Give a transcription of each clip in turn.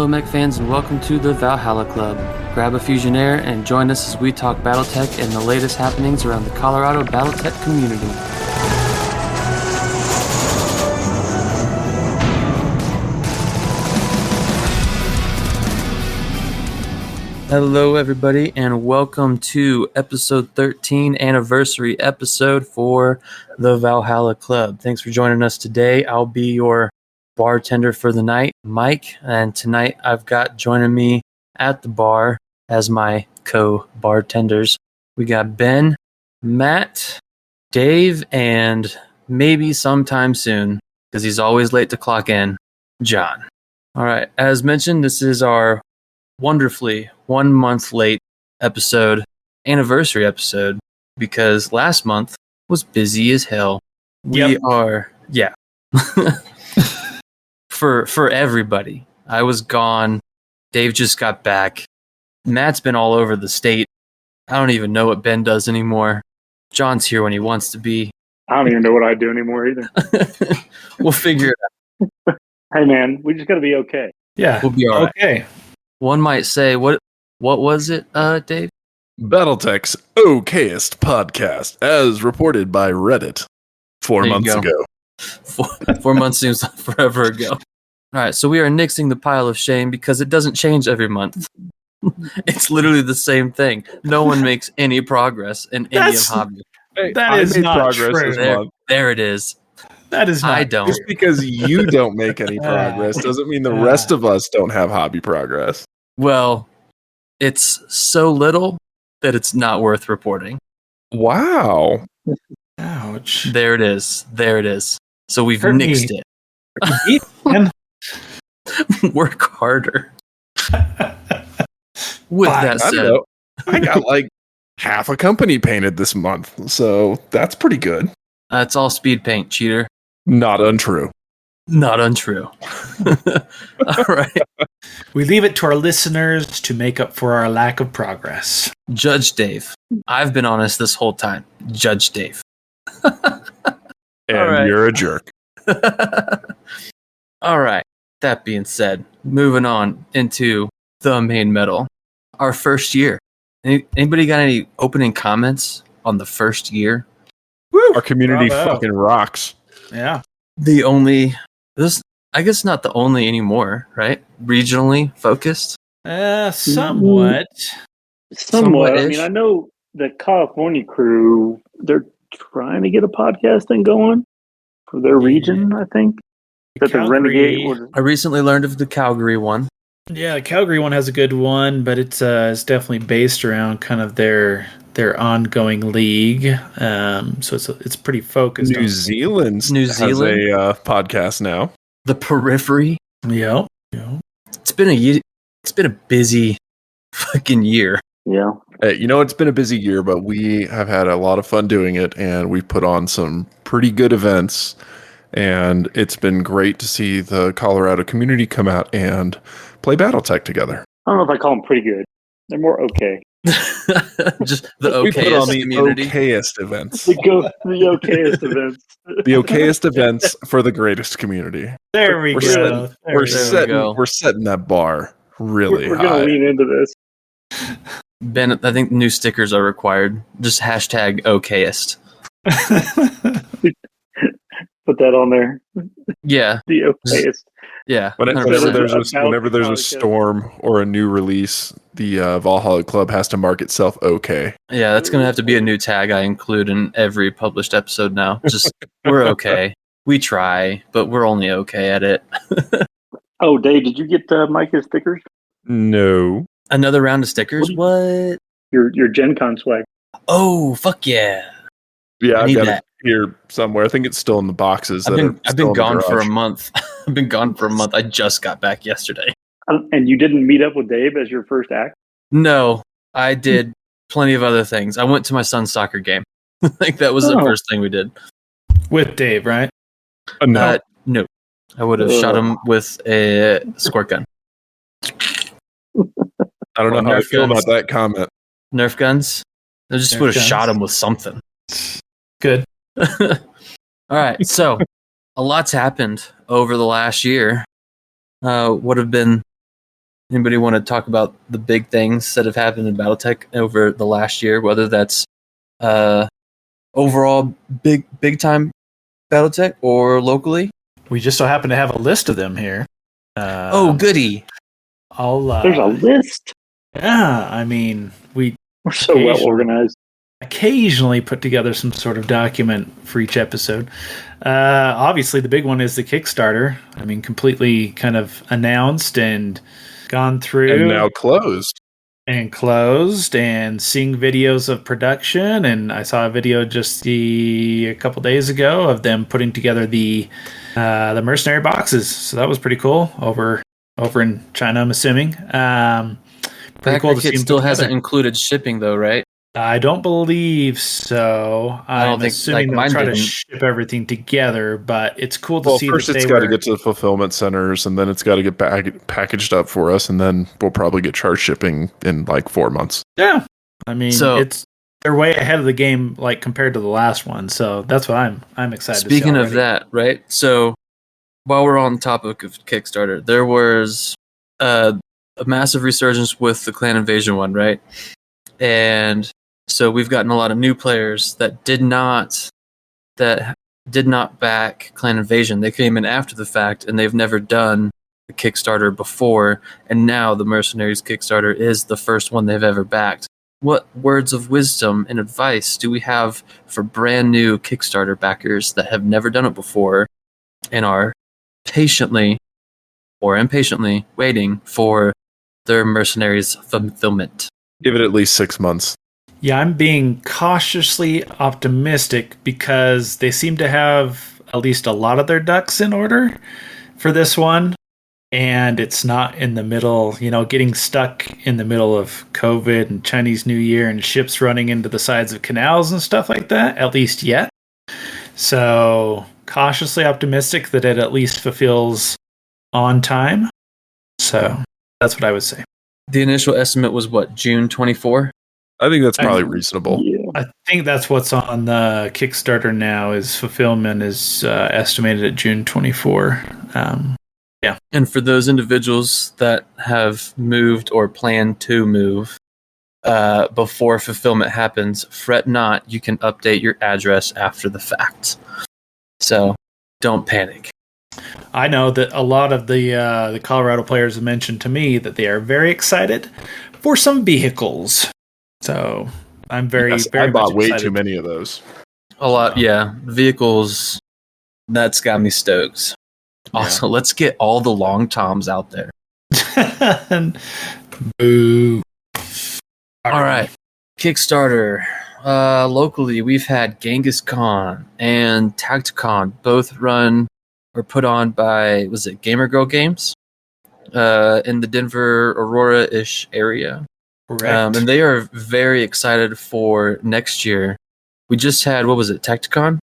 Hello, mech fans, and welcome to the Valhalla Club. Grab a Fusionaire and join us as we talk Battletech and the latest happenings around the Colorado Battletech community. Hello, everybody, and welcome to episode 13, anniversary episode for the Valhalla Club. Thanks for joining us today. I'll be your bartender for the night, Mike, and tonight I've got joining me at the bar as my co-bartenders. We got Ben, Matt, Dave, and maybe sometime soon, because he's always late to clock in, John. All right, as mentioned, this is our wonderfully 1 month late anniversary episode, because last month was busy as hell. For everybody. I was gone. Dave just got back. Matt's been all over the state. I don't even know what Ben does anymore. John's here when he wants to be. I don't even know what I do anymore either. We'll figure it out. Hey man, we just got to be okay. Yeah, we'll be all right. Okay. One might say, what was it, Dave? Battletech's okayest podcast, as reported by Reddit 4 months ago. 4 months seems forever ago. All right, so we are nixing the pile of shame because it doesn't change every month. It's literally the same thing. No one makes any progress in any of hobby. That is not true. There it is. That is not. I don't. Just because you don't make any progress doesn't mean the rest of us don't have hobby progress. Well, it's so little that it's not worth reporting. Wow. Ouch. There it is. So we've nixed it. Work harder. With that said, I got like half a company painted this month, so that's pretty good. That's all speed paint, cheater. Not untrue. All right. We leave it to our listeners to make up for our lack of progress. Judge Dave. I've been honest this whole time. Judge Dave. And you're a jerk. All right. That being said, moving on into the main medal. Our first year. Anybody got any opening comments on the first year? Woo! Our community fucking rocks. Yeah. I guess not the only anymore, right? Regionally focused? Somewhat. Somewhat. I mean, I know the California crew, they're trying to get a podcast thing going for their region, I think. The Renegade. I recently learned of the Calgary one. Yeah, the Calgary one has a good one, but it's definitely based around kind of their ongoing league. So it's pretty focused. New Zealand has a podcast now. The Periphery. Yeah. It's been a busy fucking year. Yeah. It's been a busy year, but we have had a lot of fun doing it, and we've put on some pretty good events. And it's been great to see the Colorado community come out and play Battletech together. I don't know if I call them pretty good. They're more okay. Just the okayest we put on the community. Okayest events. The okayest events. The okayest events for the greatest community. There we go. We're setting that bar really We're high. going to lean into this. Ben, I think new stickers are required. Just hashtag okayest. Put that on there. Yeah. The okayest. Yeah. Whenever there's a storm or a new release, the Valhalla Club has to mark itself okay. Yeah, that's going to have to be a new tag I include in every published episode now. Just, we're okay. We try, but we're only okay at it. Oh, Dave, did you get Micah's stickers? No. Another round of stickers? What? Your Gen Con swag. Oh, fuck yeah. Yeah, I I've got that. it here somewhere. I think it's still in the boxes. I've been gone for a month. I've been gone for a month. I just got back yesterday. And you didn't meet up with Dave as your first act? No, I did plenty of other things. I went to my son's soccer game. Like that was the first thing we did. With Dave, right? No. No. I would have shot him with a squirt gun. I don't know how I feel about that comment. Nerf guns? I just would have shot him with something. Good. All right, so a lot's happened over the last year. What have been Anybody want to talk about the big things that have happened in BattleTech over the last year, whether that's overall big time BattleTech or locally? We just so happen to have a list of them here. Oh, goody! There's a list. Yeah, I mean, we're so well organized. Occasionally put together some sort of document for each episode. Obviously, the big one is the Kickstarter. I mean, completely kind of announced and gone through. And now closed. And seeing videos of production. And I saw a video just a couple days ago of them putting together the mercenary boxes. So that was pretty cool over in China, I'm assuming. Pretty cool to see. It still hasn't included shipping, though, right? I don't believe so. I'm assuming they'll try to ship everything together, but it's cool to see. First, it's got to get to the fulfillment centers, and then it's got to get packaged up for us, and then we'll probably get charged shipping in like 4 months. Yeah, I mean, they're way ahead of the game, like compared to the last one. So that's what I'm excited. Speaking of that, right? So while we're on the topic of Kickstarter, there was a massive resurgence with the Clan Invasion one, right? And so we've gotten a lot of new players that did not back Clan Invasion. They came in after the fact, and they've never done a Kickstarter before. And now the Mercenaries Kickstarter is the first one they've ever backed. What words of wisdom and advice do we have for brand new Kickstarter backers that have never done it before and are patiently or impatiently waiting for their Mercenaries fulfillment? Give it at least 6 months. Yeah, I'm being cautiously optimistic because they seem to have at least a lot of their ducks in order for this one. And it's not in the middle, getting stuck in the middle of COVID and Chinese New Year and ships running into the sides of canals and stuff like that, at least yet. So cautiously optimistic that it at least fulfills on time. So that's what I would say. The initial estimate was what, June 24? I think that's probably reasonable. Yeah. I think that's what's on the Kickstarter now. Is fulfillment is estimated at June 24. Yeah. And for those individuals that have moved or plan to move before fulfillment happens, fret not. You can update your address after the fact. So don't panic. I know that a lot of the Colorado players have mentioned to me that they are very excited for some vehicles. So I'm very I bought way excited. too many of those. A lot, yeah. Vehicles, that's got me stoked. Also, let's get all the long toms out there. Boo. All right. Kickstarter. Locally, we've had Genghis Khan and Tacticon both run or put on by, was it Gamer Girl Games? In the Denver, Aurora-ish area. Correct. And they are very excited for next year. We just had, what was it, Tacticon?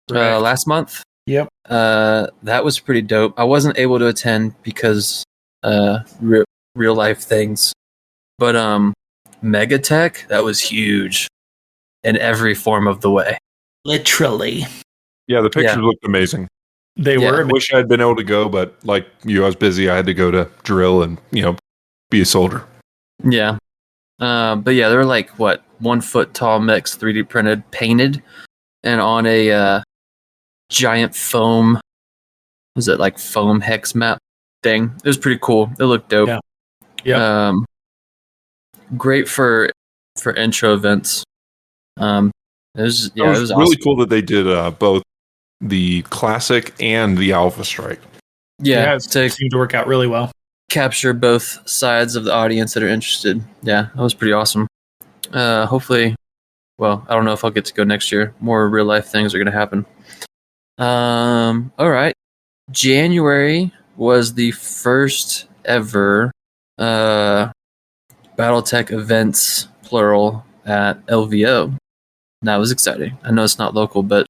Last month? Yep. That was pretty dope. I wasn't able to attend because real life things. But Megatech, that was huge in every form of the way. Literally. Yeah, the pictures looked amazing. They were. I wish I had been able to go, but like you, I was busy. I had to go to drill and, be a soldier. Yeah. But yeah, they're like, 1 foot tall mechs, 3D printed, painted, and on a giant foam, was it like foam hex map thing? It was pretty cool. It looked dope. Yeah. Great for intro events. It was really awesome. cool that they did both the classic and the Alpha Strike. Yeah, it seemed to work out really well. Capture both sides of the audience that are interested. Yeah, that was pretty awesome. Hopefully, well, I don't know if I'll get to go next year. More real life things are going to happen. All right. January was the first ever BattleTech events, plural, at LVO. That was exciting. I know it's not local, but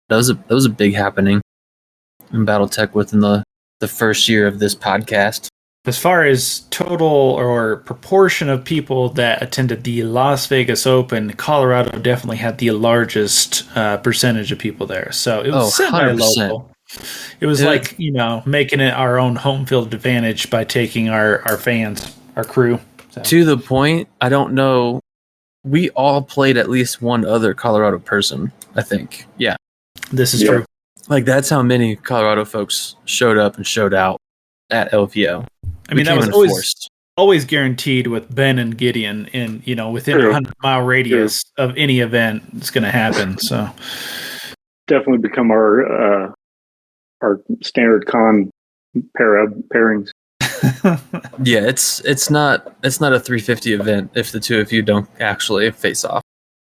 that was a big happening in BattleTech within the first year of this podcast. As far as total or proportion of people that attended the Las Vegas Open, Colorado definitely had the largest percentage of people there. So it was semi-local. It was like, making it our own home field advantage by taking our fans, our crew. So. To the point, I don't know. We all played at least one other Colorado person, I think. Yeah. This is true. Like, that's how many Colorado folks showed up and showed out at LVO. I mean, that was always guaranteed with Ben and Gideon in, within a 100-mile radius of any event it's going to happen. So definitely become our standard con pairings. Yeah, it's not a 350 event if the two of you don't actually face off.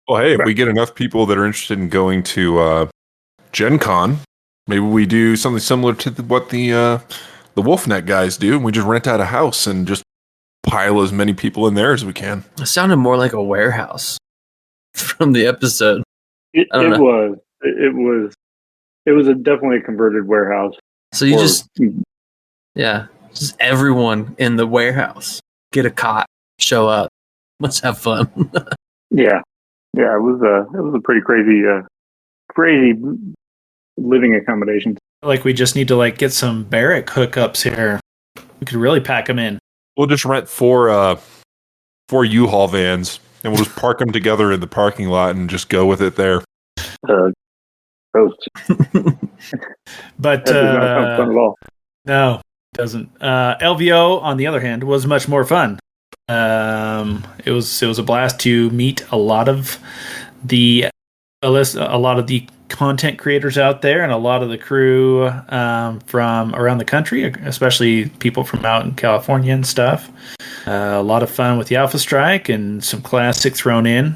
Well, hey, if we get enough people that are interested in going to Gen Con, maybe we do something similar to what the Wolfnet guys do, and we just rent out a house and just pile as many people in there as we can. It sounded more like a warehouse from the episode. It was definitely a converted warehouse. So you just everyone in the warehouse get a cot, show up, let's have fun. Yeah, it was a pretty crazy living accommodations. Like we just need to get some barrack hookups here. We could really pack them in. We'll just rent four U-Haul vans, and we'll just park them together in the parking lot and just go with it there. Gross. But that does not sound fun at all. No, it doesn't. LVO, on the other hand, was much more fun. It was a blast to meet a lot of the content creators out there and a lot of the crew from around the country, especially people from out in California and stuff. A lot of fun with the Alpha Strike and some classics thrown in.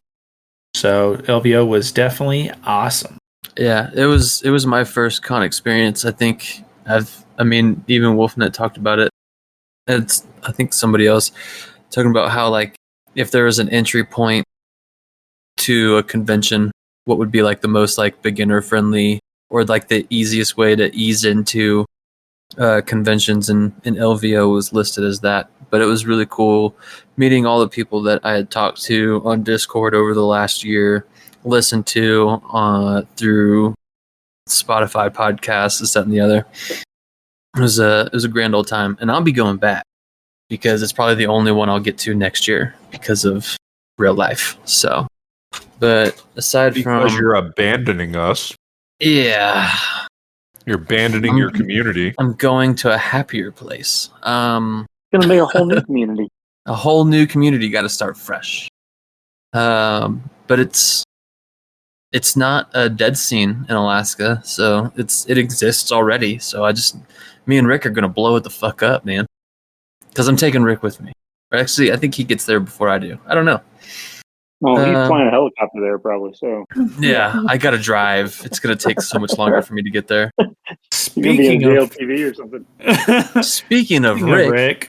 So LVO was definitely awesome. Yeah, it was my first con experience. I think even Wolfnet talked about it. I think somebody else talking about how if there was an entry point to a convention, what would be the most beginner friendly or the easiest way to ease into conventions, and LVO was listed as that. But it was really cool meeting all the people that I had talked to on Discord over the last year, listened to through Spotify podcasts, this, that, and the other. It was a grand old time, and I'll be going back because it's probably the only one I'll get to next year because of real life. So, but aside because you're abandoning us, yeah, you're abandoning your community. I'm going to a happier place. Gonna make a whole new community. A whole new community. Got to start fresh. But it's not a dead scene in Alaska, so it exists already. So me and Rick are gonna blow it the fuck up, man. Because I'm taking Rick with me. Or actually, I think he gets there before I do. I don't know. Well, he's flying a helicopter there, probably. So yeah, I gotta drive. It's gonna take so much longer for me to get there. Speaking of JLTV or something. Speaking of Rick,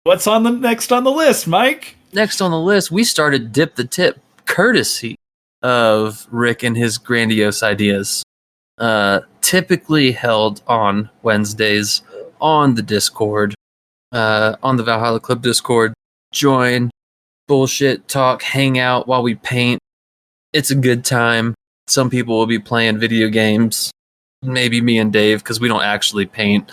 what's next on the list, Mike? Next on the list, we started Dip the Tip, courtesy of Rick and his grandiose ideas. Typically held on Wednesdays on the Discord, on the Valhalla Club Discord. Join, bullshit, talk, hang out while we paint. It's a good time. Some people will be playing video games. Maybe me and Dave, because we don't actually paint.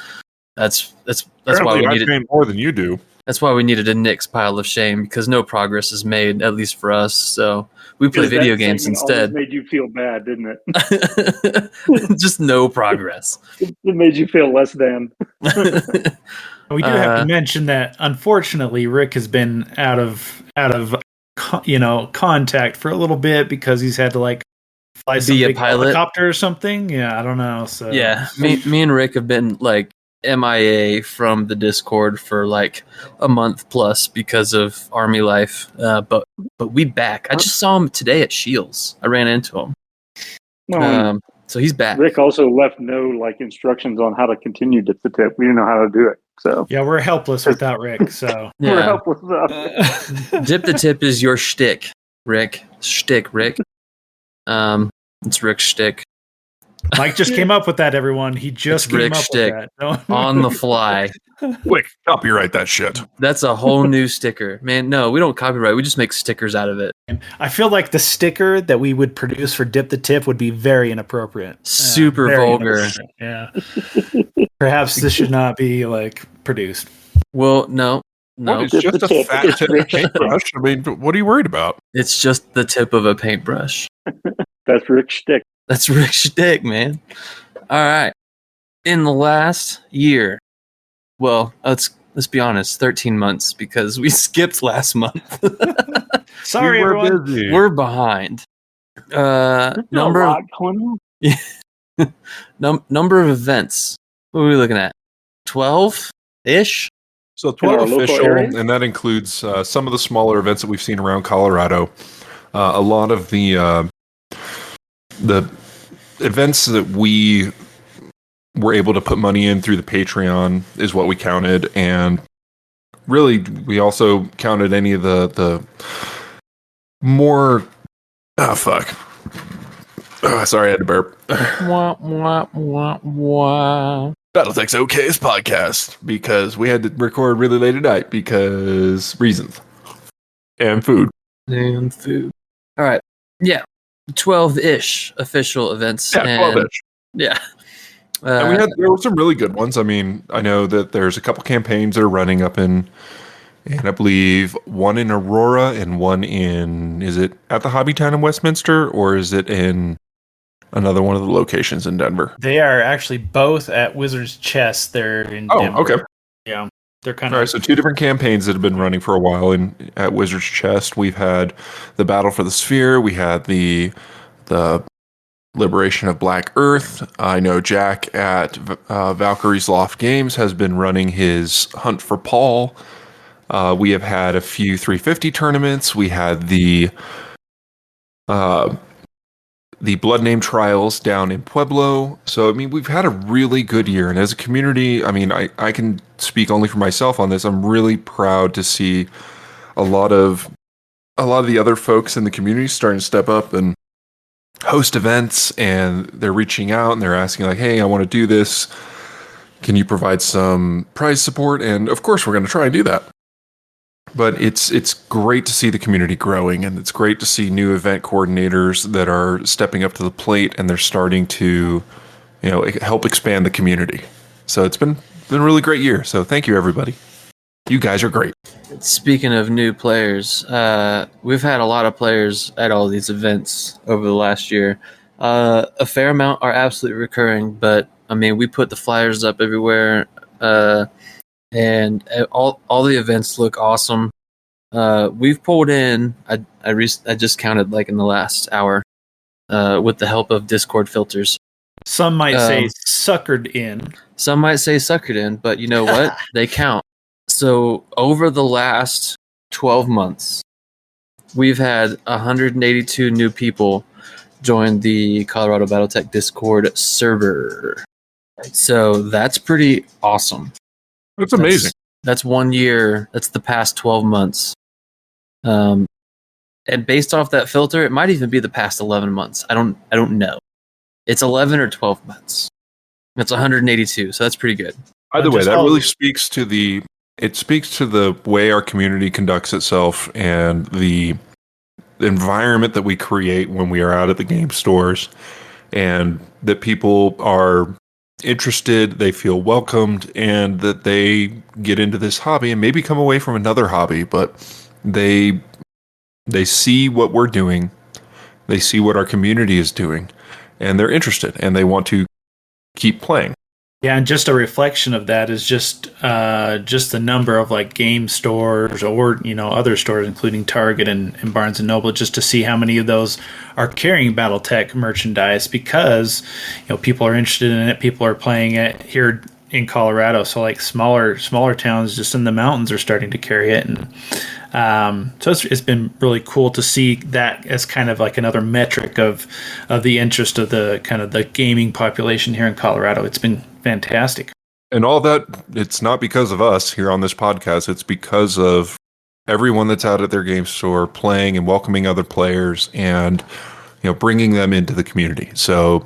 That's why we needed paint more than you do. That's why we needed a Nick's pile of shame, because no progress is made, at least for us. So we play video games instead. It made you feel bad, didn't it? Just no progress. It made you feel less than. We do have to mention that, unfortunately, Rick has been out of contact for a little bit because he's had to fly some big helicopter or something. Yeah, I don't know. So yeah, me and Rick have been MIA from the Discord for a month plus because of Army life. But we back. I just saw him today at Shields. I ran into him. So he's back. Rick also left no instructions on how to continue Dip the Tip. We didn't know how to do it. So yeah, we're helpless without Rick. So we're helpless without Rick. Dip the Tip is your shtick, Rick. Shtick, Rick. It's Rick's shtick. Mike just came up with that, everyone. He just came up with that. On the fly. Quick, copyright that shit. That's a whole new sticker. Man, no, we don't copyright. We just make stickers out of it. I feel like the sticker that we would produce for Dip the Tip would be very inappropriate. Super vulgar. Yeah. Perhaps this should not be produced. Well, no. It's just a fat tip paintbrush. I mean, what are you worried about? It's just the tip of a paintbrush. That's Rick's shtick. That's Rick's shtick, man. All right. In the last year, well, let's be honest, 13 months, because we skipped last month. Sorry, everyone. Busy. We're behind. Number of events. What are we looking at? 12-ish? So 12 official, and that includes some of the smaller events that we've seen around Colorado. A lot of the events that we were able to put money in through the Patreon is what we counted, and really we also counted any of the more sorry, I had to burp. Battletech's OK's podcast, because we had to record really late at night because reasons. And food. All right. Yeah. 12-ish official events. Yeah, 12-ish. Yeah. And there were some really good ones. I mean, I know that there's a couple campaigns that are running up in, and I believe one in Aurora and one in, is it at the Hobby Town in Westminster, or is it in another one of the locations in Denver? They are actually both at Wizard's Chest. They're in Denver. Okay. Yeah. They're kind of... All right, so 2 different campaigns that have been running for a while at Wizard's Chest. We've had the Battle for the Sphere. We had the Liberation of Black Earth. I know Jack at Valkyrie's Loft Games has been running his Hunt for Paul. We have had a few 350 tournaments. We had the Blood Name Trials down in Pueblo. So, I mean, we've had a really good year. And as a community, I mean, I can speak only for myself on this. I'm really proud to see a lot of the other folks in the community starting to step up and host events, and they're reaching out and they're asking like, hey, I want to do this. Can you provide some prize support? And of course, we're going to try and do that. But it's great to see the community growing, and it's great to see new event coordinators that are stepping up to the plate, and they're starting to, help expand the community. So it's been a really great year. So thank you, everybody. You guys are great. Speaking of new players, we've had a lot of players at all these events over the last year. A fair amount are absolutely recurring, but I mean, we put the flyers up everywhere, and all the events look awesome. We've pulled in, I just counted like in the last hour, with the help of Discord filters. Some might say suckered in. Some might say suckered in, but you know what? They count. So over the last 12 months, we've had 182 new people join the Colorado Battletech Discord server. So that's pretty awesome. That's amazing. That's 1 year. That's the past 12 months. And based off that filter, it might even be the past 11 months. I don't know. It's 11 or 12 months. That's 182. So that's pretty good. Either way, that really speaks to the way our community conducts itself and the environment that we create when we are out at the game stores, and that people are interested, they feel welcomed, and that they get into this hobby and maybe come away from another hobby, but they see what we're doing, they see what our community is doing, and they're interested and they want to keep playing. Yeah, and just a reflection of that is just the number of like game stores or other stores, including Target and Barnes and Noble, just to see how many of those are carrying BattleTech merchandise, because people are interested in it, people are playing it here in Colorado. So like smaller towns just in the mountains are starting to carry it, and so it's been really cool to see that as kind of like another metric of the interest of the kind of the gaming population here in Colorado. It's been fantastic. And all that, it's not because of us here on this podcast. It's because of everyone that's out at their game store playing and welcoming other players and bringing them into the community. So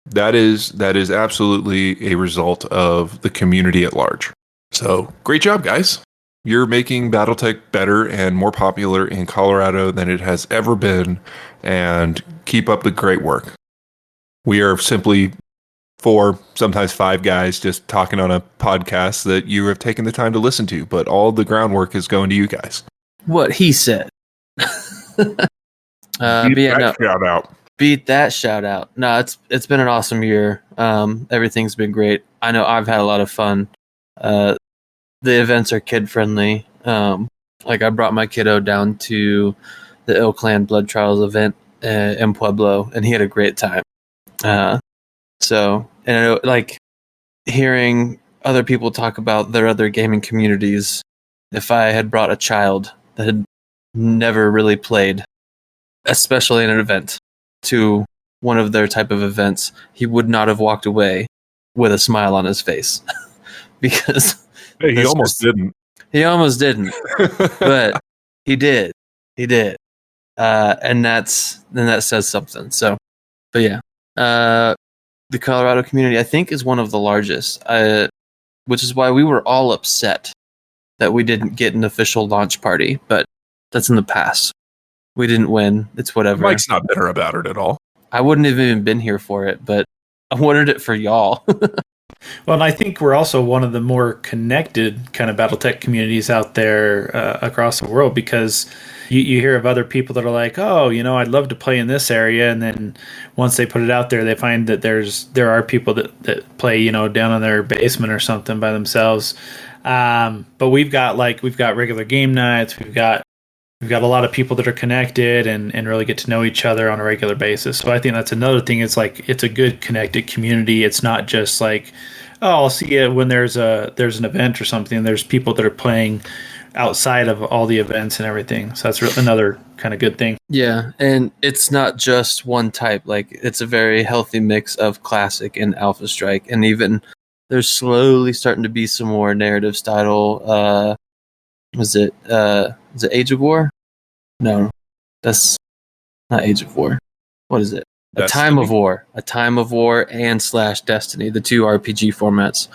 That is absolutely a result of the community at large. So great job, guys. You're making Battletech better and more popular in Colorado than it has ever been, and keep up the great work. We are simply 4, sometimes 5 guys just talking on a podcast that you have taken the time to listen to, but all the groundwork is going to you guys. What he said. Shout out. Beat that shout out. No, it's been an awesome year. Everything's been great. I know I've had a lot of fun. The events are kid friendly. Like I brought my kiddo down to the Ill Clan Blood Trials event in Pueblo, and he had a great time. So, and I know, like hearing other people talk about their other gaming communities, if I had brought a child that had never really played, especially in an event, to one of their type of events, he would not have walked away with a smile on his face. Because he almost didn't. He almost didn't, but he did. He did. And that says something. So, but yeah, the Colorado community, I think, is one of the largest, which is why we were all upset that we didn't get an official launch party, but that's in the past. We didn't win. It's whatever. Mike's not bitter about it at all. I wouldn't have even been here for it, but I wanted it for y'all. Well, and I think we're also one of the more connected kind of Battletech communities out there across the world, because you hear of other people that are like, oh, I'd love to play in this area, and then once they put it out there, they find that there are people that play down in their basement or something by themselves. But we've got regular game nights. We've got a lot of people that are connected and really get to know each other on a regular basis. So I think that's another thing. It's like, it's a good connected community. It's not just like, oh, I'll see you when there's an event or something. There's people that are playing outside of all the events and everything. So that's another kind of good thing. Yeah. And it's not just one type. Like, it's a very healthy mix of classic and Alpha Strike. And even there's slowly starting to be some more narrative style, was it Age of War? No, that's not Age of War. What is it? Destiny. A Time of War and / Destiny, the 2 RPG formats.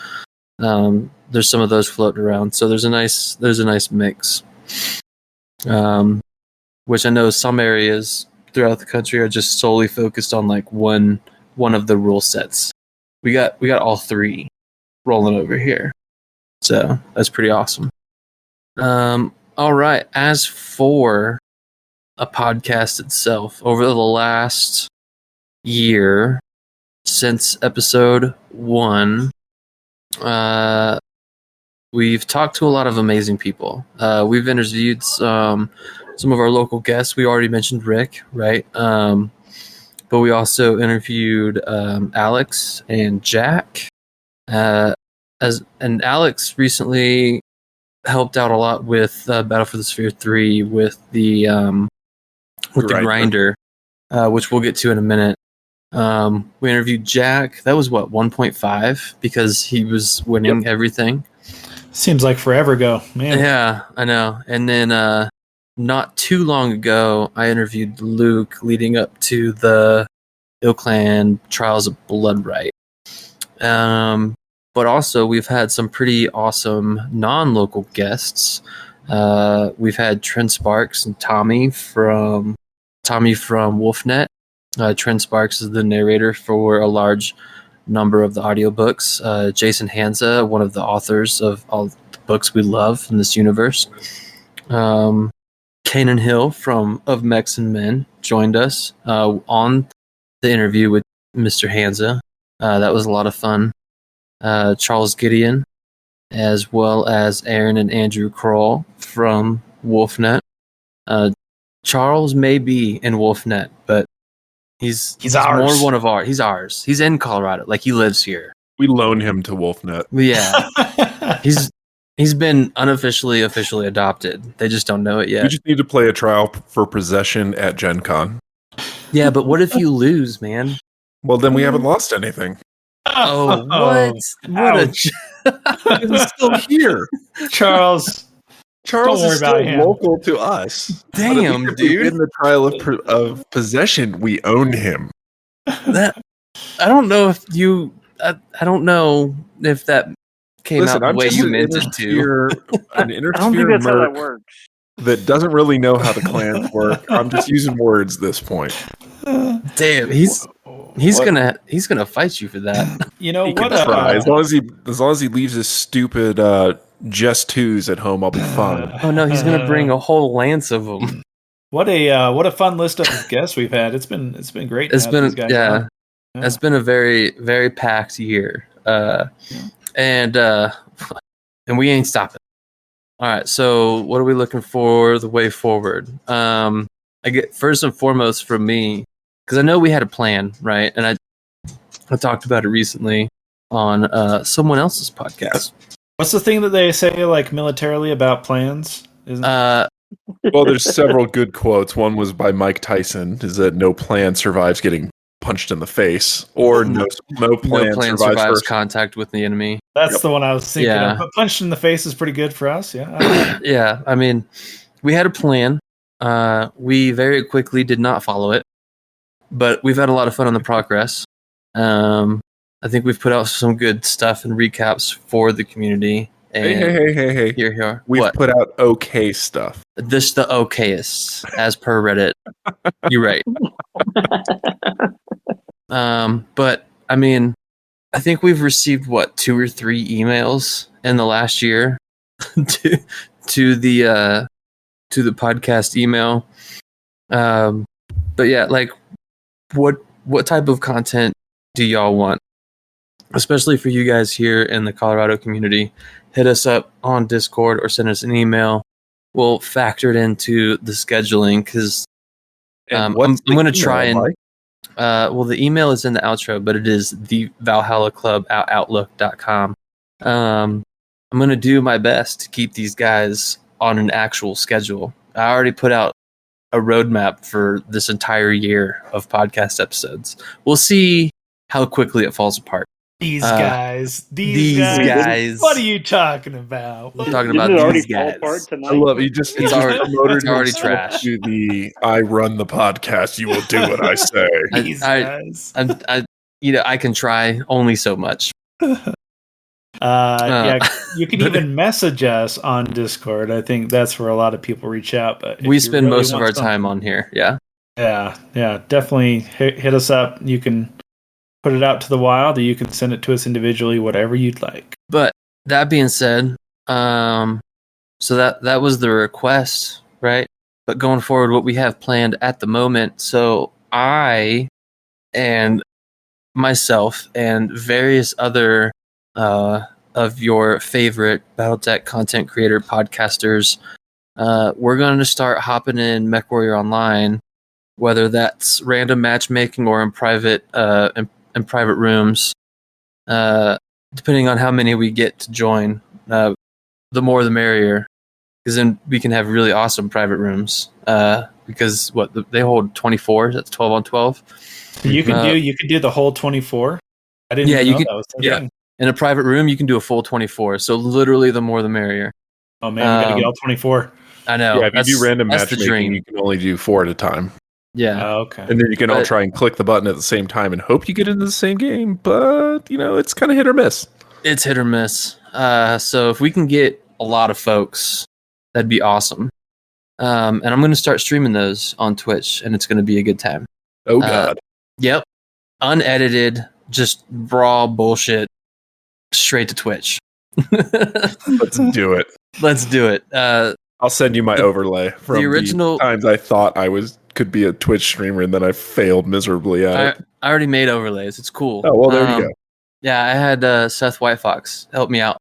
There's some of those floating around, so there's a nice mix. Which I know some areas throughout the country are just solely focused on like one of the rule sets. We got all 3 rolling over here, so that's pretty awesome. All right. As for a podcast itself, over the last year, since episode 1, we've talked to a lot of amazing people. We've interviewed some of our local guests. We already mentioned Rick, right? But we also interviewed Alex and Jack. And Alex recently helped out a lot with Battle for the Sphere 3 with the grinder, which we'll get to in a minute. We interviewed Jack. That was 1.5 because he was winning everything. Seems like forever ago, man. Yeah, I know. And then not too long ago, I interviewed Luke leading up to the Ill Clan Trials of Bloodright. But also, we've had some pretty awesome non-local guests. We've had Trent Sparks and Tommy from Wolfnet. Trent Sparks is the narrator for a large number of the audiobooks. Jason Hansa, one of the authors of all the books we love in this universe. Kanan Hill of Mechs and Men joined us on the interview with Mr. Hansa. That was a lot of fun. Charles Gideon, as well as Aaron and Andrew Kroll from Wolfnet. Charles may be in Wolfnet, but he's ours. More one of ours. He's ours. He's in Colorado, like he lives here. We loan him to Wolfnet. Yeah, he's been officially adopted. They just don't know it yet. We just need to play a trial for possession at Gen Con. Yeah, but what if you lose, man? Well, then we haven't lost anything. Oh, what? He's still here. Charles is still local to us. Damn, dude. In the trial of possession, we owned him. I don't know if you. I don't know if that came out the way you meant it to. An I don't think that's how that works. That doesn't really know how the clans work. I'm just using words at this point. Damn, he's gonna fight you for that. You know He what? can try. As long as he leaves his stupid just twos at home, I'll be fine. Oh no, he's gonna bring a whole lance of them. What a fun list of guests we've had. It's been great. It's been It's been a very very packed year, and we ain't stopping. All right, so what are we looking for the way forward? I get first and foremost from me, because I know we had a plan, right? And I talked about it recently on someone else's podcast. What's the thing that they say, like, militarily about plans? Well, there's several good quotes. One was by Mike Tyson, is that no plan survives getting punched in the face, or no plan survives contact with the enemy. That's the one I was thinking of. But punched in the face is pretty good for us, yeah. Yeah, I mean, we had a plan. We very quickly did not follow it, but we've had a lot of fun on the progress. I think we've put out some good stuff and recaps for the community. And hey. Here. We've put out okay stuff. This the okayest, as per Reddit. You're right. But I mean, I think we've received 2 or 3 emails in the last year to the podcast email. But yeah, like what type of content do y'all want? Especially for you guys here in the Colorado community, hit us up on Discord or send us an email. We'll factor it into the scheduling because I'm going to try and. Well, the email is in the outro, but it is the Valhalla Club outlook.com. I'm going to do my best to keep these guys on an actual schedule. I already put out a roadmap for this entire year of podcast episodes. We'll see how quickly it falls apart. These guys. What are you talking about? I'm talking about these guys. I love it. It's already trash. To the I run the podcast. You will do what I say. These guys. I can try only so much. Yeah, you can even message us on Discord. I think that's where a lot of people reach out. But we spend most of our time on here. Yeah. Yeah. Definitely hit us up. You can put it out to the wild, or you can send it to us individually, whatever you'd like. But that being said, so that was the request, right? But going forward, what we have planned at the moment, so I and myself and various other of your favorite BattleTech content creator podcasters, we're going to start hopping in MechWarrior Online, whether that's random matchmaking or in private in private rooms, depending on how many we get to join. The more the merrier, because then we can have really awesome private rooms. Because they hold 24. That's 12 on 12. You can do the whole 24. I didn't. Yeah, know you that was can. In a private room, you can do a full 24. So literally, the more the merrier. Oh man, we gotta get all 24. I know. Yeah, if you do random matchmaking, you can only do 4 at a time. Yeah. Okay. And then you can all try and click the button at the same time and hope you get into the same game. But, it's kind of hit or miss. It's hit or miss. So if we can get a lot of folks, that'd be awesome. And I'm going to start streaming those on Twitch, and it's going to be a good time. Oh, God. Yep. Unedited, just raw bullshit, straight to Twitch. Let's do it. Let's do it. I'll send you my overlay from the original times I thought I could be a Twitch streamer, and then I failed miserably at it. I already made overlays. It's cool. Oh, well, there you go. Yeah, I had Seth Whitefox help me out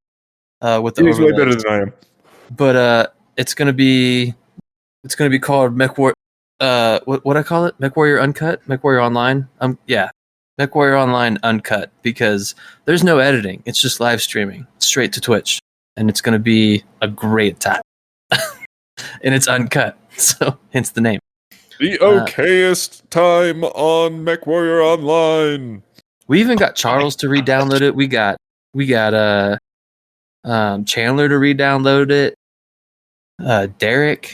with the overlays. He's way better than I am. But it's gonna be called MechWarrior. What I call it? MechWarrior Uncut? MechWarrior Online? Yeah. MechWarrior Online Uncut, because there's no editing. It's just live streaming straight to Twitch, and it's gonna be a great time. And it's uncut, so hence the name. The okayest time on MechWarrior Online. We even got Charles to re-download it. We got Chandler to re-download it. Derek.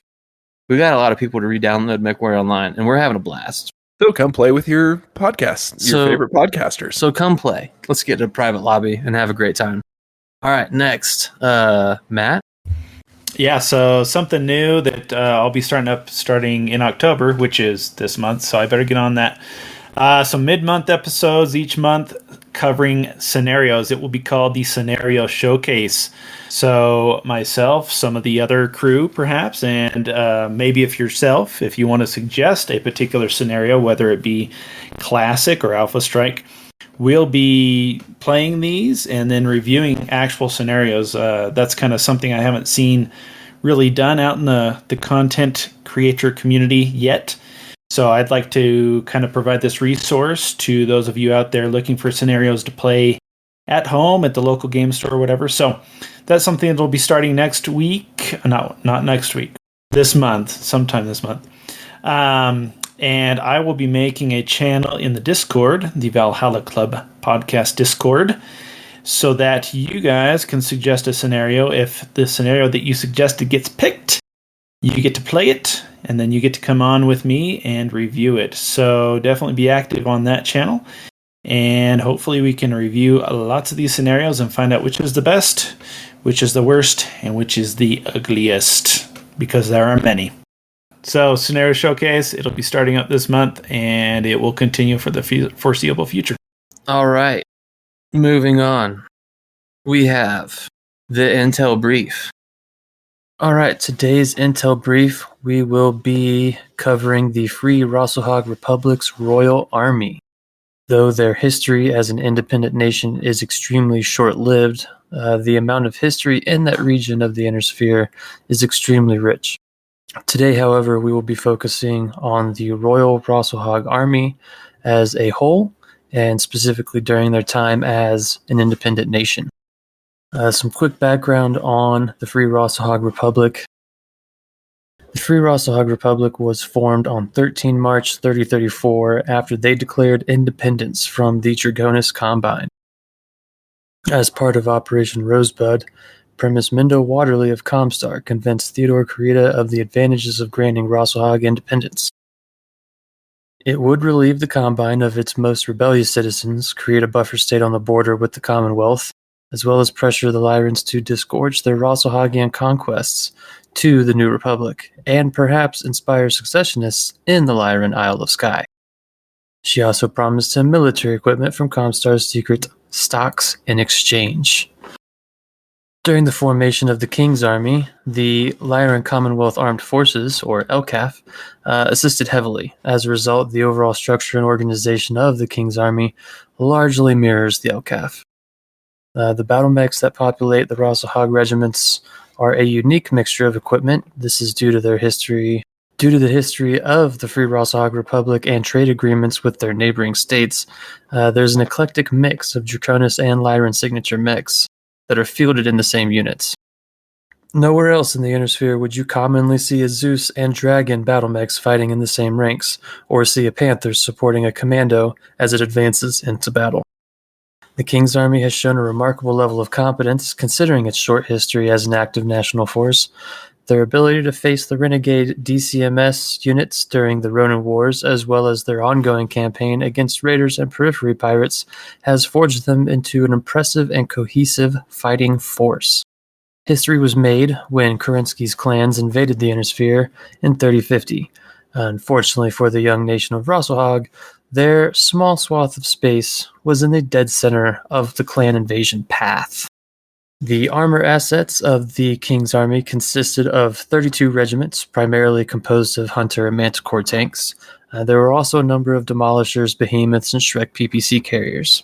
We got a lot of people to re-download MechWarrior Online, and we're having a blast. So come play with your podcast, your favorite podcasters. So come play. Let's get to a private lobby and have a great time. All right, next, Matt. Yeah, so something new that I'll be starting in October, which is this month, so I better get on that. Some mid-month episodes each month covering scenarios. It will be called the Scenario Showcase. So myself, some of the other crew perhaps, and maybe if you want to suggest a particular scenario, whether it be Classic or Alpha Strike, we'll be playing these and then reviewing actual scenarios. That's kind of something I haven't seen really done out in the content creator community yet. So I'd like to kind of provide this resource to those of you out there looking for scenarios to play at home, at the local game store, or whatever. So that's something that will be starting next week. Not next week. This month. Sometime this month. And I will be making a channel in the Discord, the Valhalla Club podcast Discord, so that you guys can suggest a scenario. If the scenario that you suggested gets picked, you get to play it, and then you get to come on with me and review it. So definitely be active on that channel, and hopefully we can review lots of these scenarios and find out which is the best, which is the worst, and which is the ugliest, because there are many. So, Scenario Showcase, it'll be starting up this month, and it will continue for the foreseeable future. All right. Moving on. We have the Intel Brief. All right, today's Intel Brief, we will be covering the Free Rosselhog Republic's Royal Army. Though their history as an independent nation is extremely short-lived, the amount of history in that region of the Inner Sphere is extremely rich. Today, however, we will be focusing on the Royal Rosselhog Army as a whole, and specifically during their time as an independent nation. Some quick background on the Free Rosselhog Republic. The Free Rosselhog Republic was formed on 13 March 3034 after they declared independence from the Dragonis Combine. As part of Operation Rosebud, Primus Mindo Waterley of Comstar convinced Theodore Carita of the advantages of granting Rosselhog independence. It would relieve the Combine of its most rebellious citizens, create a buffer state on the border with the Commonwealth, as well as pressure the Lyrans to disgorge their Rosselhogian conquests to the new Republic, and perhaps inspire successionists in the Lyran Isle of Skye. She also promised him military equipment from Comstar's secret stocks in exchange. During the formation of the King's Army, the Lyran Commonwealth Armed Forces, or LCAF, assisted heavily. As a result, the overall structure and organization of the King's Army largely mirrors the LCAF. The battle mechs that populate the Rosselhog regiments are a unique mixture of equipment. This is due to their history. Due to the history of the Free Rosselhog Republic and trade agreements with their neighboring states, there's an eclectic mix of Draconis and Lyran signature mechs that are fielded in the same units. Nowhere else in the Inner Sphere would you commonly see a Zeus and Dragon battle mechs fighting in the same ranks, or see a Panther supporting a commando as it advances into battle. The King's Army has shown a remarkable level of competence, considering its short history as an active national force. Their ability to face the renegade DCMS units during the Ronin Wars, as well as their ongoing campaign against raiders and periphery pirates, has forged them into an impressive and cohesive fighting force. History was made when Kerensky's clans invaded the Inner Sphere in 3050. Unfortunately for the young nation of Rosselhog, their small swath of space was in the dead center of the clan invasion path. The armor assets of the King's Army consisted of 32 regiments, primarily composed of Hunter and Manticore tanks. There were also a number of Demolishers, Behemoths, and Shrek PPC carriers.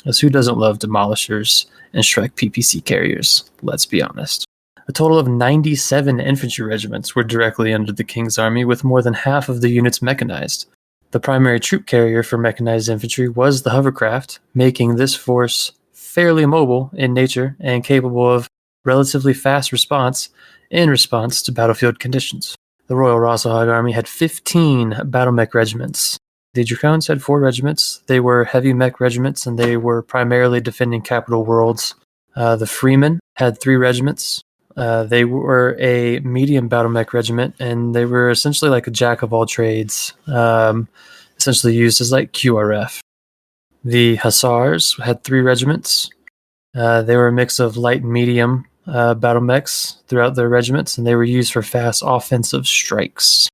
As who doesn't love Demolishers and Shrek PPC carriers? Let's be honest. A total of 97 infantry regiments were directly under the King's Army, with more than half of the units mechanized. The primary troop carrier for mechanized infantry was the hovercraft, making this force fairly mobile in nature and capable of relatively fast response in response to battlefield conditions. The Royal Rosselhog Army had 15 battle mech regiments. The Dracones had 4 regiments. They were heavy mech regiments, and they were primarily defending capital worlds. The Freemen had 3 regiments. They were a medium battle mech regiment, and they were essentially like a jack of all trades. essentially used as like QRF. The Hussars had 3 regiments. They were a mix of light and medium battle mechs throughout their regiments, and they were used for fast offensive strikes.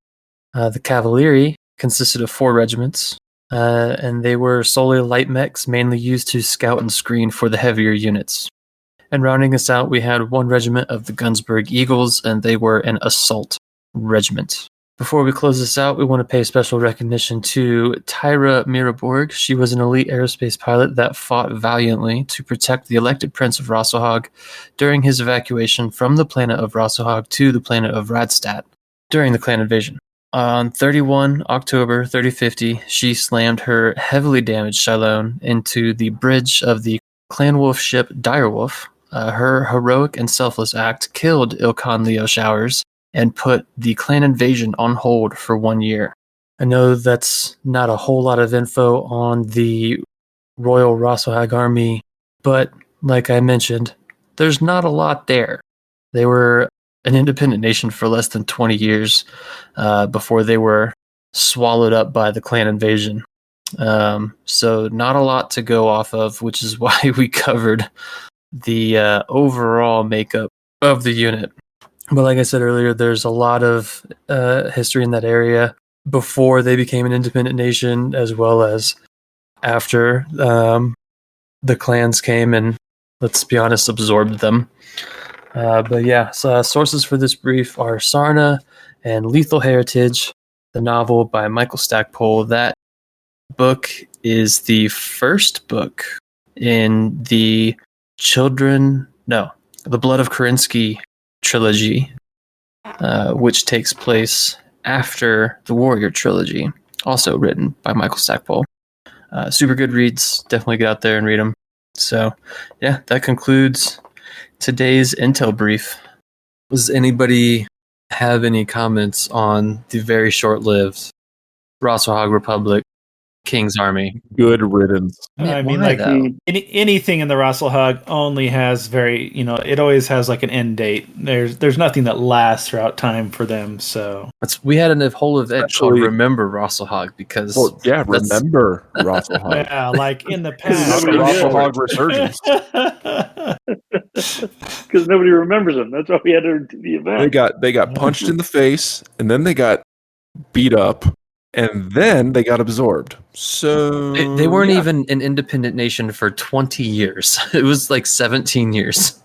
The cavalry consisted of 4 regiments, and they were solely light mechs, mainly used to scout and screen for the heavier units. And rounding us out, we had 1 regiment of the Gunsberg Eagles, and they were an assault regiment. Before we close this out, we want to pay special recognition to Tyra Miraborg. She was an elite aerospace pilot that fought valiantly to protect the elected Prince of Rosselhog during his evacuation from the planet of Rosselhog to the planet of Radstadt during the clan invasion. On 31 October 3050, she slammed her heavily damaged Shylone into the bridge of the Clan Wolf ship Direwolf. Her heroic and selfless act killed Ilkhan Leo Showers and put the clan invasion on hold for 1 year. I know that's not a whole lot of info on the Royal Rosselhag Army, but like I mentioned, there's not a lot there. They were an independent nation for less than 20 years before they were swallowed up by the clan invasion. So not a lot to go off of, which is why we covered the overall makeup of the unit. But like I said earlier, there's a lot of history in that area before they became an independent nation, as well as after the clans came and, let's be honest, absorbed them. But yeah, so sources for this brief are Sarna and Lethal Heritage, the novel by Michael Stackpole. That book is the first book in the The Blood of Kerensky trilogy, which takes place after the Warrior trilogy, also written by Michael Stackpole. Super good reads. Definitely get out there and read them. So, yeah, that concludes today's intel brief. Does anybody have any comments on the very short-lived Rosselhog Republic King's Army? Good riddance. I mean, like anything in the Rosselhog only has it always has like an end date. There's nothing that lasts throughout time for them. So we had a whole event called Remember Rosselhog because remember Rosselhog. Yeah, like in the past, Rosselhog resurgence. Because nobody remembers them. That's why we had to do the event. They got punched in the face, and then they got beat up. And then they got absorbed. So they weren't even an independent nation for 20 years. It was like 17 years.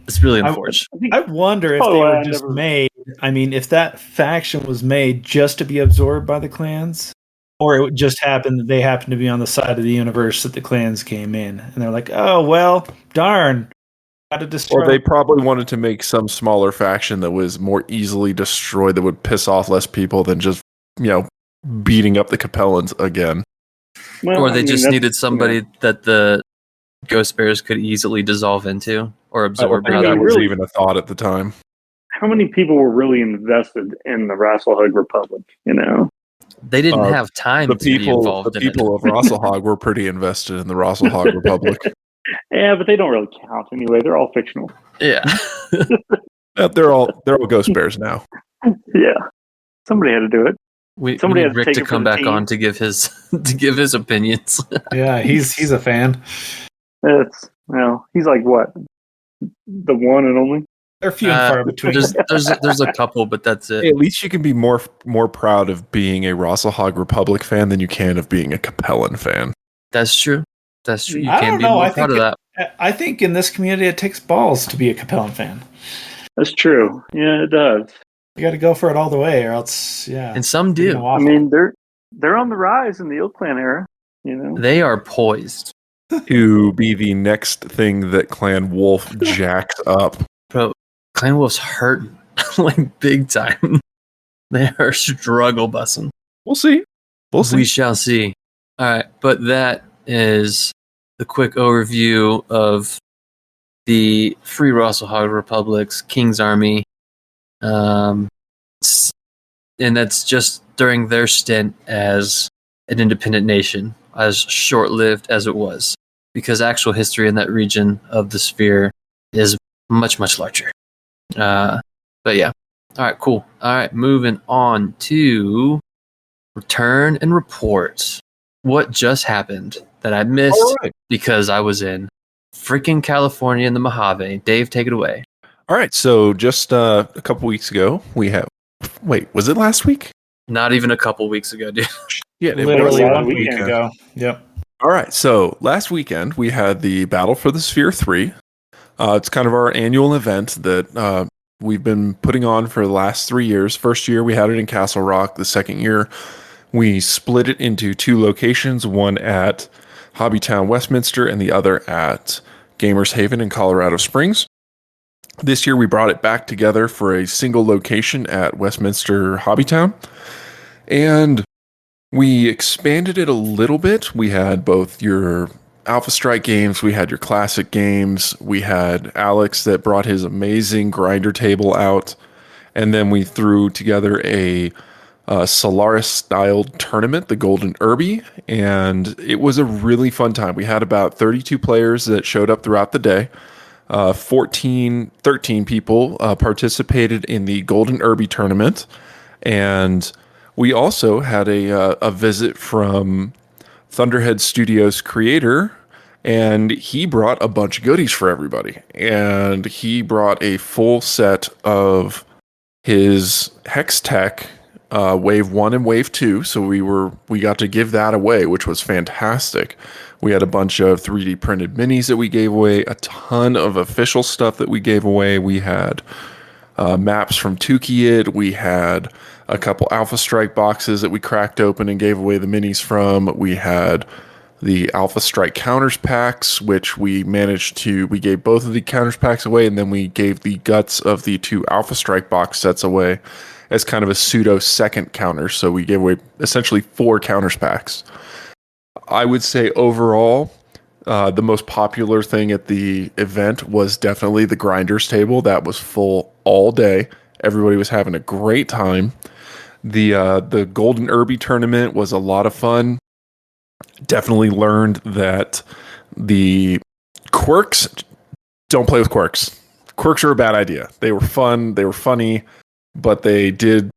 It's really unfortunate. I wonder if they were just made. I mean, if that faction was made just to be absorbed by the clans, or it just happened that they happened to be on the side of the universe that the clans came in, and they're like, "Oh well, darn." Or they probably wanted to make some smaller faction that was more easily destroyed, that would piss off less people than just beating up the Capellans again. Well, or they just needed somebody that the Ghost Bears could easily dissolve into or absorb. That was even a thought at the time. How many people were really invested in the Rosselhog Republic? They didn't have time to be involved in it. The people of Rosselhog were pretty invested in the Rosselhog Republic. Yeah, but they don't really count anyway. They're all fictional. Yeah. They're all Ghost Bears now. Yeah. Somebody had to do it. Somebody had Rick to come back on to give his opinions. Yeah, he's a fan. He's like what? The one and only? They're few and far between. There's a couple, but that's it. At least you can be more proud of being a Rosselhog Republic fan than you can of being a Capellan fan. That's true. You can be more proud of that. I think in this community it takes balls to be a Capellan fan. That's true. Yeah, it does. You got to go for it all the way, or else, yeah. And some do. I mean, they're on the rise in the Ill Clan era. They are poised to be the next thing that Clan Wolf jacks up. Bro, Clan Wolf's hurting like big time. They are struggle bussing. We'll see. We shall see. All right, but that is the quick overview of the Free Rosselhog Republic's King's Army. And that's just during their stint as an independent nation, as short-lived as it was, because actual history in that region of the sphere is much, much larger. But yeah. All right, cool. All right, moving on to return and report what just happened that I missed because I was in freaking California in the Mojave. Dave, take it away. All right, so just a couple weeks ago, we have... Wait, was it last week? Not even a couple weeks ago, dude. Yeah, literally 1 weekend ago. Yep. All right, so last weekend, we had the Battle for the Sphere 3. It's kind of our annual event that we've been putting on for the last 3 years. First year, we had it in Castle Rock. The second year, we split it into 2 locations, one at Hobbytown, Westminster, and the other at Gamers Haven in Colorado Springs. This year, we brought it back together for a single location at Westminster Hobbytown, and we expanded it a little bit. We had both your Alpha Strike games, we had your classic games, we had Alex that brought his amazing grinder table out, and then we threw together a Solaris-styled tournament, the Golden Irby, and it was a really fun time. We had about 32 players that showed up throughout the day. 13 people participated in the Golden Irby tournament, and we also had a visit from Thunderhead Studios creator, and he brought a bunch of goodies for everybody. And he brought a full set of his Hex Tech Wave 1 and Wave 2, so we got to give that away, which was fantastic. We had a bunch of 3D printed minis that we gave away, a ton of official stuff that we gave away. We had maps from Tukiyid. We had a couple Alpha Strike boxes that we cracked open and gave away the minis from. We had the Alpha Strike counters packs, which we gave both of the counters packs away, and then we gave the guts of the 2 Alpha Strike box sets away as kind of a pseudo second counter. So we gave away essentially 4 counters packs. I would say overall, the most popular thing at the event was definitely the grinders table. That was full all day. Everybody was having a great time. The Golden Irby tournament was a lot of fun. Definitely learned that the quirks, don't play with quirks. Quirks are a bad idea. They were fun. They were funny, but they did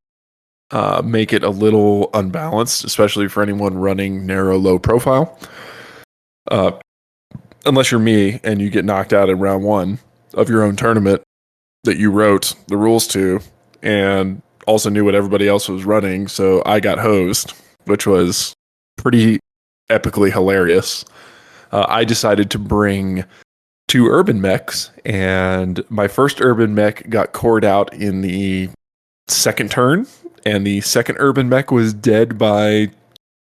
make it a little unbalanced, especially for anyone running narrow, low profile. Unless you're me and you get knocked out in round 1 of your own tournament that you wrote the rules to and also knew what everybody else was running, so I got hosed, which was pretty epically hilarious. I decided to bring 2 urban mechs, and my first urban mech got cored out in the second turn, and the second urban mech was dead by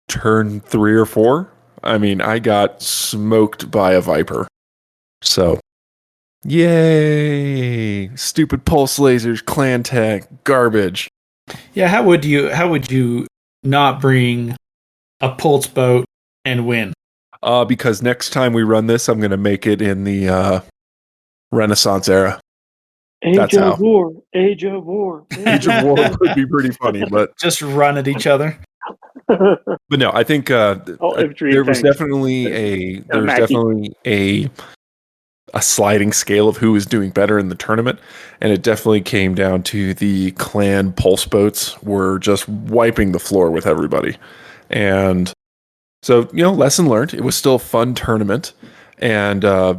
turn 3 or 4. I mean, I got smoked by a Viper. So, yay! Stupid pulse lasers, clan tech, garbage. Yeah, how would you not bring a pulse boat and win? Because next time we run this, I'm going to make it in the Renaissance era. Age of War. Age of War would be pretty funny, but just run at each other. But no, I think there was definitely a sliding scale of who was doing better in the tournament, and it definitely came down to the clan pulse boats were just wiping the floor with everybody. And so, lesson learned. It was still a fun tournament, and I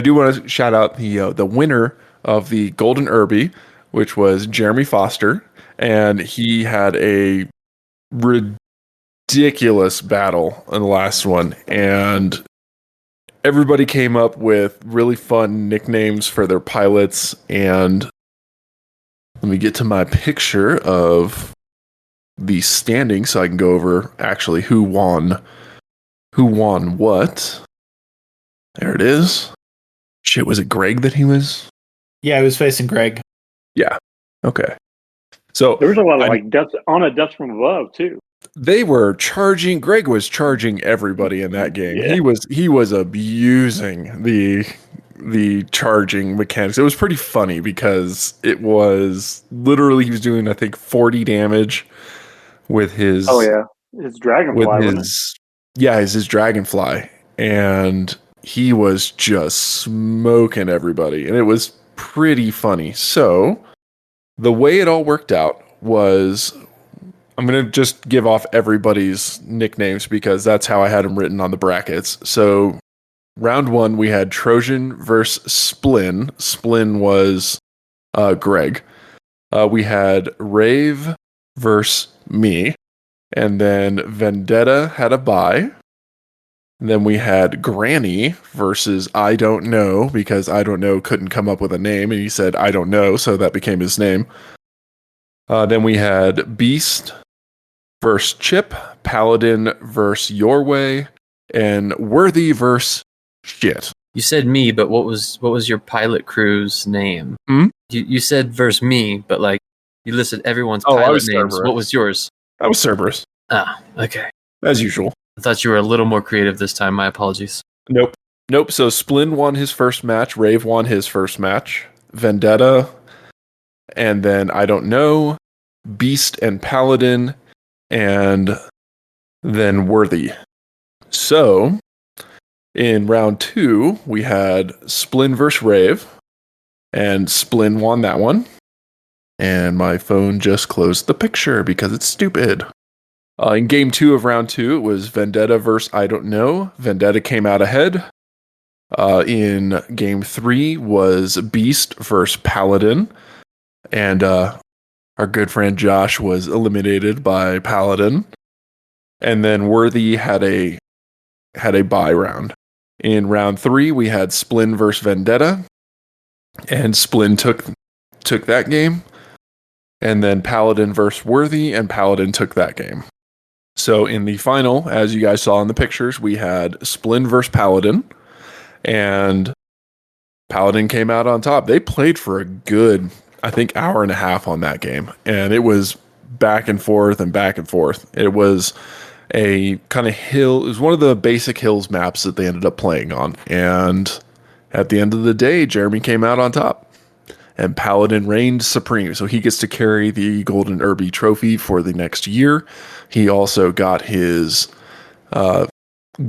do want to shout out the winner of the Golden Irby, which was Jeremy Foster, and he had a ridiculous battle in the last one, and everybody came up with really fun nicknames for their pilots. And let me get to my picture of the standings so I can go over actually who won what. There it is. Shit, was it Greg that he was? Yeah, he was facing Greg. Yeah. Okay. So there was a lot of deaths on a death from above too. They were charging. Greg was charging everybody in that game. Yeah. He was abusing the charging mechanics. It was pretty funny because it was literally he was doing I think 40 damage with his his dragonfly. His dragonfly, and he was just smoking everybody, and it was pretty funny. So the way it all worked out was I'm going to just give off everybody's nicknames because that's how I had them written on the brackets. So round 1, we had Trojan versus Splin. Splin was Greg. We had Rave versus me. And then Vendetta had a bye. And then we had Granny versus I Don't Know, because I Don't Know couldn't come up with a name, and he said I don't know, so that became his name. Then we had Beast versus Chip, Paladin versus Your Way, and Worthy versus Shit. You said me, but what was your pilot crew's name? You said versus me, but like you listed everyone's pilot names. Cerberus. What was yours? I was Cerberus. Ah, okay. As usual. I thought you were a little more creative this time. My apologies. Nope. So Splin won his first match. Rave won his first match. Vendetta, and then I Don't Know, Beast and Paladin, and then Worthy. So in round 2, we had Splin versus Rave, and Splin won that one. And my phone just closed the picture because it's stupid. In game 2 of round 2, it was Vendetta versus I Don't Know. Vendetta came out ahead. In game 3 was Beast versus Paladin. And our good friend Josh was eliminated by Paladin. And then Worthy had a bye round. In round 3, we had Splin versus Vendetta. And Splin took that game. And then Paladin versus Worthy, and Paladin took that game. So in the final, as you guys saw in the pictures, we had Splin versus Paladin, and Paladin came out on top. They played for a good, I think, hour and a half on that game, and it was back and forth and back and forth. It was a kind of hill. It was one of the basic hills maps that they ended up playing on, and at the end of the day, Jeremy came out on top. And Paladin reigned supreme, so he gets to carry the Golden Irby trophy for the next year. He also got his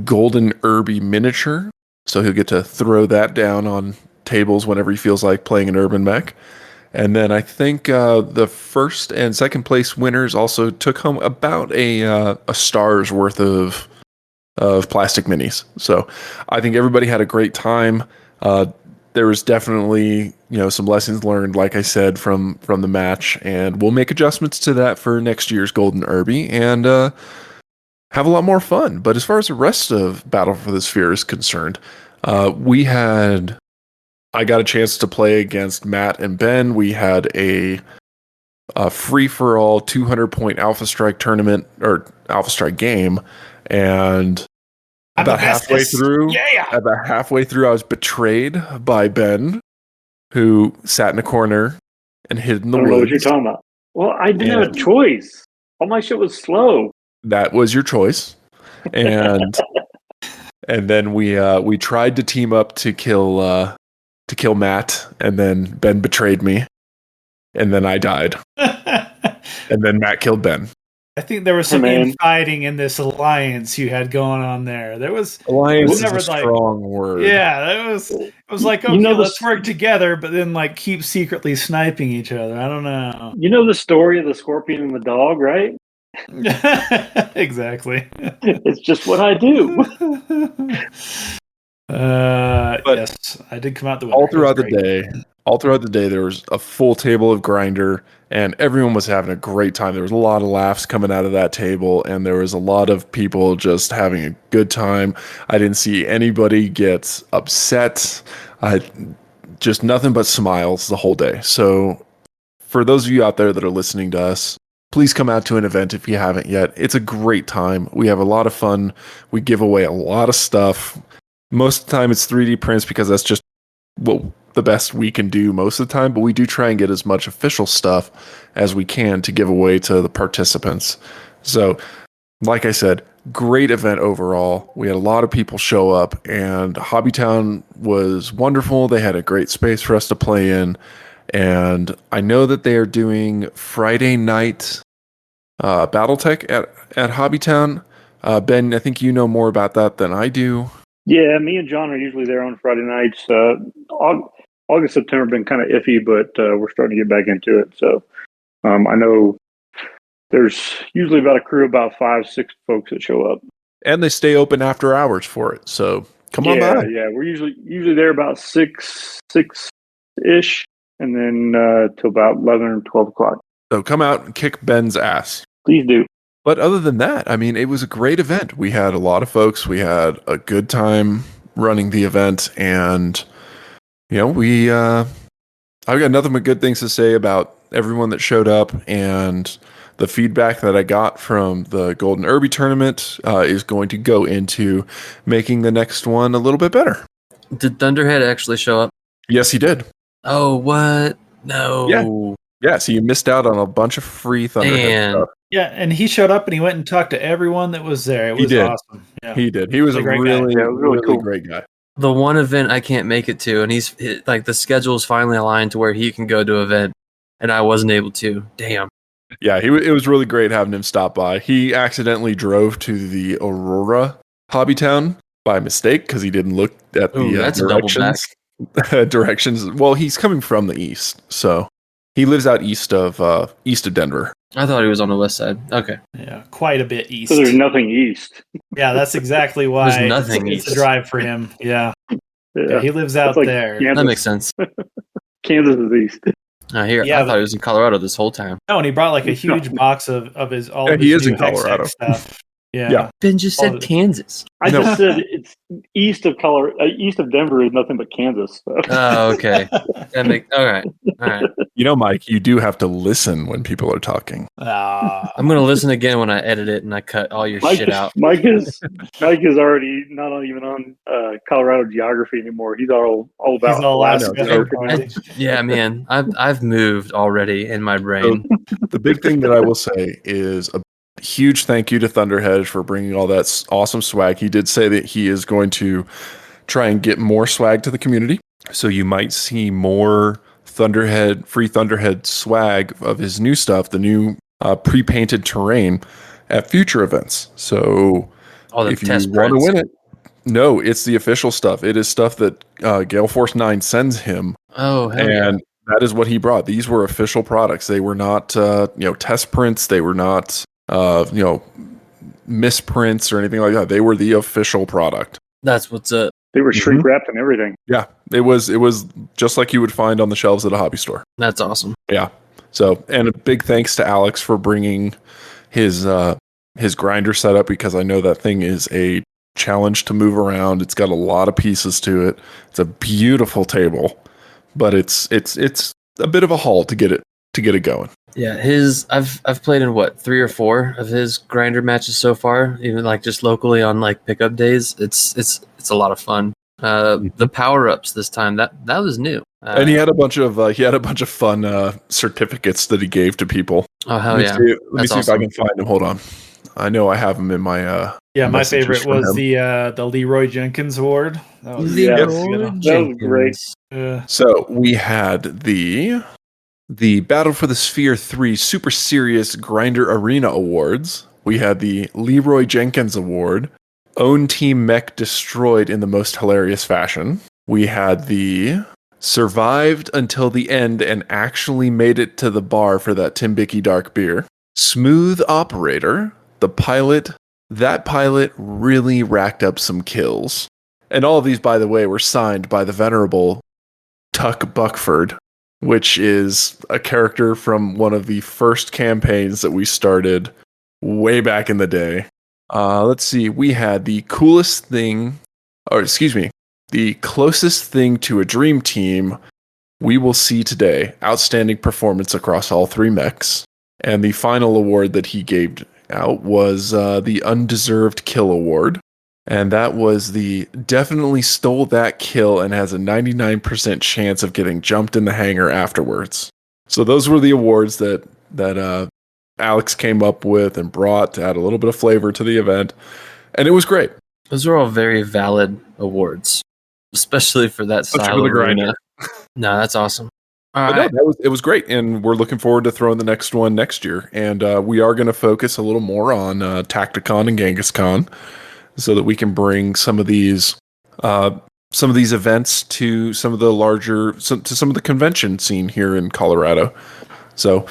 Golden Irby miniature, so he'll get to throw that down on tables whenever he feels like playing an urban mech. And then I think the first and second place winners also took home about a star's worth of plastic minis. So I think everybody had a great time. There was definitely, some lessons learned, like I said, from the match, and we'll make adjustments to that for next year's Golden Irby and have a lot more fun. But as far as the rest of Battle for the Sphere is concerned, I got a chance to play against Matt and Ben. We had a free-for-all 200-point Alpha Strike tournament, or Alpha Strike game, and about halfway through, I was betrayed by Ben, who sat in a corner and hid in the woods. I don't know what you're talking about. Well, I didn't have a choice. All my shit was slow. That was your choice, and and then we tried to team up to kill Matt, and then Ben betrayed me, and then I died, and then Matt killed Ben. I think there was some infighting in this alliance you had going on there. There was alliance is a strong word. Yeah, it was like, okay, let's work together, but then like keep secretly sniping each other. I don't know. You know the story of the scorpion and the dog, right? Exactly. It's just what I do. Yes, I did come out the winner. All throughout the day, there was a full table of Grinder, and everyone was having a great time. There was a lot of laughs coming out of that table, and there was a lot of people just having a good time. I didn't see anybody get upset. Just nothing but smiles the whole day. So for those of you out there that are listening to us, please come out to an event if you haven't yet. It's a great time. We have a lot of fun. We give away a lot of stuff. Most of the time it's 3D prints because that's just what the best we can do most of the time, but we do try and get as much official stuff as we can to give away to the participants. So, like I said, great event overall. We had a lot of people show up, and Hobbytown was wonderful. They had a great space for us to play in, and I know that they are doing Friday night Battletech at Hobbytown. Ben, I think you know more about that than I do. Yeah, me and John are usually there on Friday nights. August, September have been kind of iffy, but we're starting to get back into it. So I know There's usually about a crew of about 5-6 folks that show up. And they stay open after hours for it. So come on by. Yeah, we're usually there about 6-ish, and then till about 11 or 12 o'clock. So come out and kick Ben's ass. Please do. But other than that, I mean, it was a great event. We had a lot of folks. We had a good time running the event, and I've got nothing but good things to say about everyone that showed up, and the feedback that I got from the Golden Irby tournament is going to go into making the next one a little bit better. Did Thunderhead actually show up? Yes, he did. Oh, what? No. Yeah, so you missed out on a bunch of free Thunderhead stuff. Yeah, and he showed up and he went and talked to everyone that was there. It was awesome. Yeah. He did. He was a really cool. great guy. The one event I can't make it to, and he's like, the schedule's finally aligned to where he can go to an event, and I wasn't able to. Damn. Yeah, it was really great having him stop by. He accidentally drove to the Aurora Hobby Town by mistake because he didn't look at the directions. Well, he's coming from the east, so he lives out east of Denver. I thought he was on the west side. Okay. Yeah, quite a bit east. So there's nothing east. Yeah, that's exactly why There's nothing it's east. a drive for him. Yeah. He lives out there. Kansas. That makes sense. Kansas is east. I thought he was in Colorado this whole time. No, and he brought like a huge box of his all. He is new in Colorado. stuff. Yeah. Ben just said Kansas. I just said it's east of east of Denver is nothing but Kansas. So. Oh, okay. All right. Mike, you do have to listen when people are talking. I'm going to listen again when I edit it and I cut all your shit out. Mike is already not even on Colorado geography anymore. He's all about. He's all Alaska. Yeah, man. I've moved already in my brain. So the big thing that I will say is a huge thank you to Thunderhead for bringing all that awesome swag. He did say that he is going to try and get more swag to the community. So you might see more free Thunderhead swag of his new stuff, the new pre-painted terrain at future events. So if you want to win it, no, it's the official stuff. It is stuff that Gale Force 9 sends him. Oh, hell and that is what he brought. These were official products. They were not test prints. They were not misprints or anything like that. They were the official product. That's what's up. They were shrink wrapped and everything. Yeah, it was just like you would find on the shelves at a hobby store. That's awesome. Yeah. So, and a big thanks to Alex for bringing his grinder setup, because I know that thing is a challenge to move around. It's got a lot of pieces to it. It's a beautiful table, but it's a bit of a haul to get it going. Yeah, I've played in 3 or 4 of his grinder matches so far, even like just locally on like pickup days. It's a lot of fun. The power-ups this time, that was new. And he had a bunch of fun certificates that he gave to people. Oh hell Let me see if I can find them. Hold on. I know I have them in my my favorite was the Leroy Jenkins Award. That was great. So we had the Battle for the Sphere 3 Super Serious Grinder Arena Awards. We had the Leroy Jenkins Award. Own Team Mech Destroyed in the Most Hilarious Fashion. We had the Survived Until the End and Actually Made It to the Bar for that Timbicky Dark Beer. Smooth Operator. The Pilot. That pilot really racked up some kills. And all of these, by the way, were signed by the venerable Tuck Buckford, which is a character from one of the first campaigns that we started way back in the day. Let's see. We had the closest thing to a dream team we will see today. Outstanding performance across all 3 mechs. And the final award that he gave out was the Undeserved Kill Award. And that was the definitely stole that kill and has a 99% chance of getting jumped in the hangar afterwards. So those were the awards that Alex came up with and brought to add a little bit of flavor to the event. And it was great. Those are all very valid awards, especially for that style of arena. No, that's awesome. All right. No, it was great. And we're looking forward to throwing the next one next year. And we are going to focus a little more on Tacticon and Genghis Khan, so that we can bring some of these events to some of the convention scene here in Colorado. So,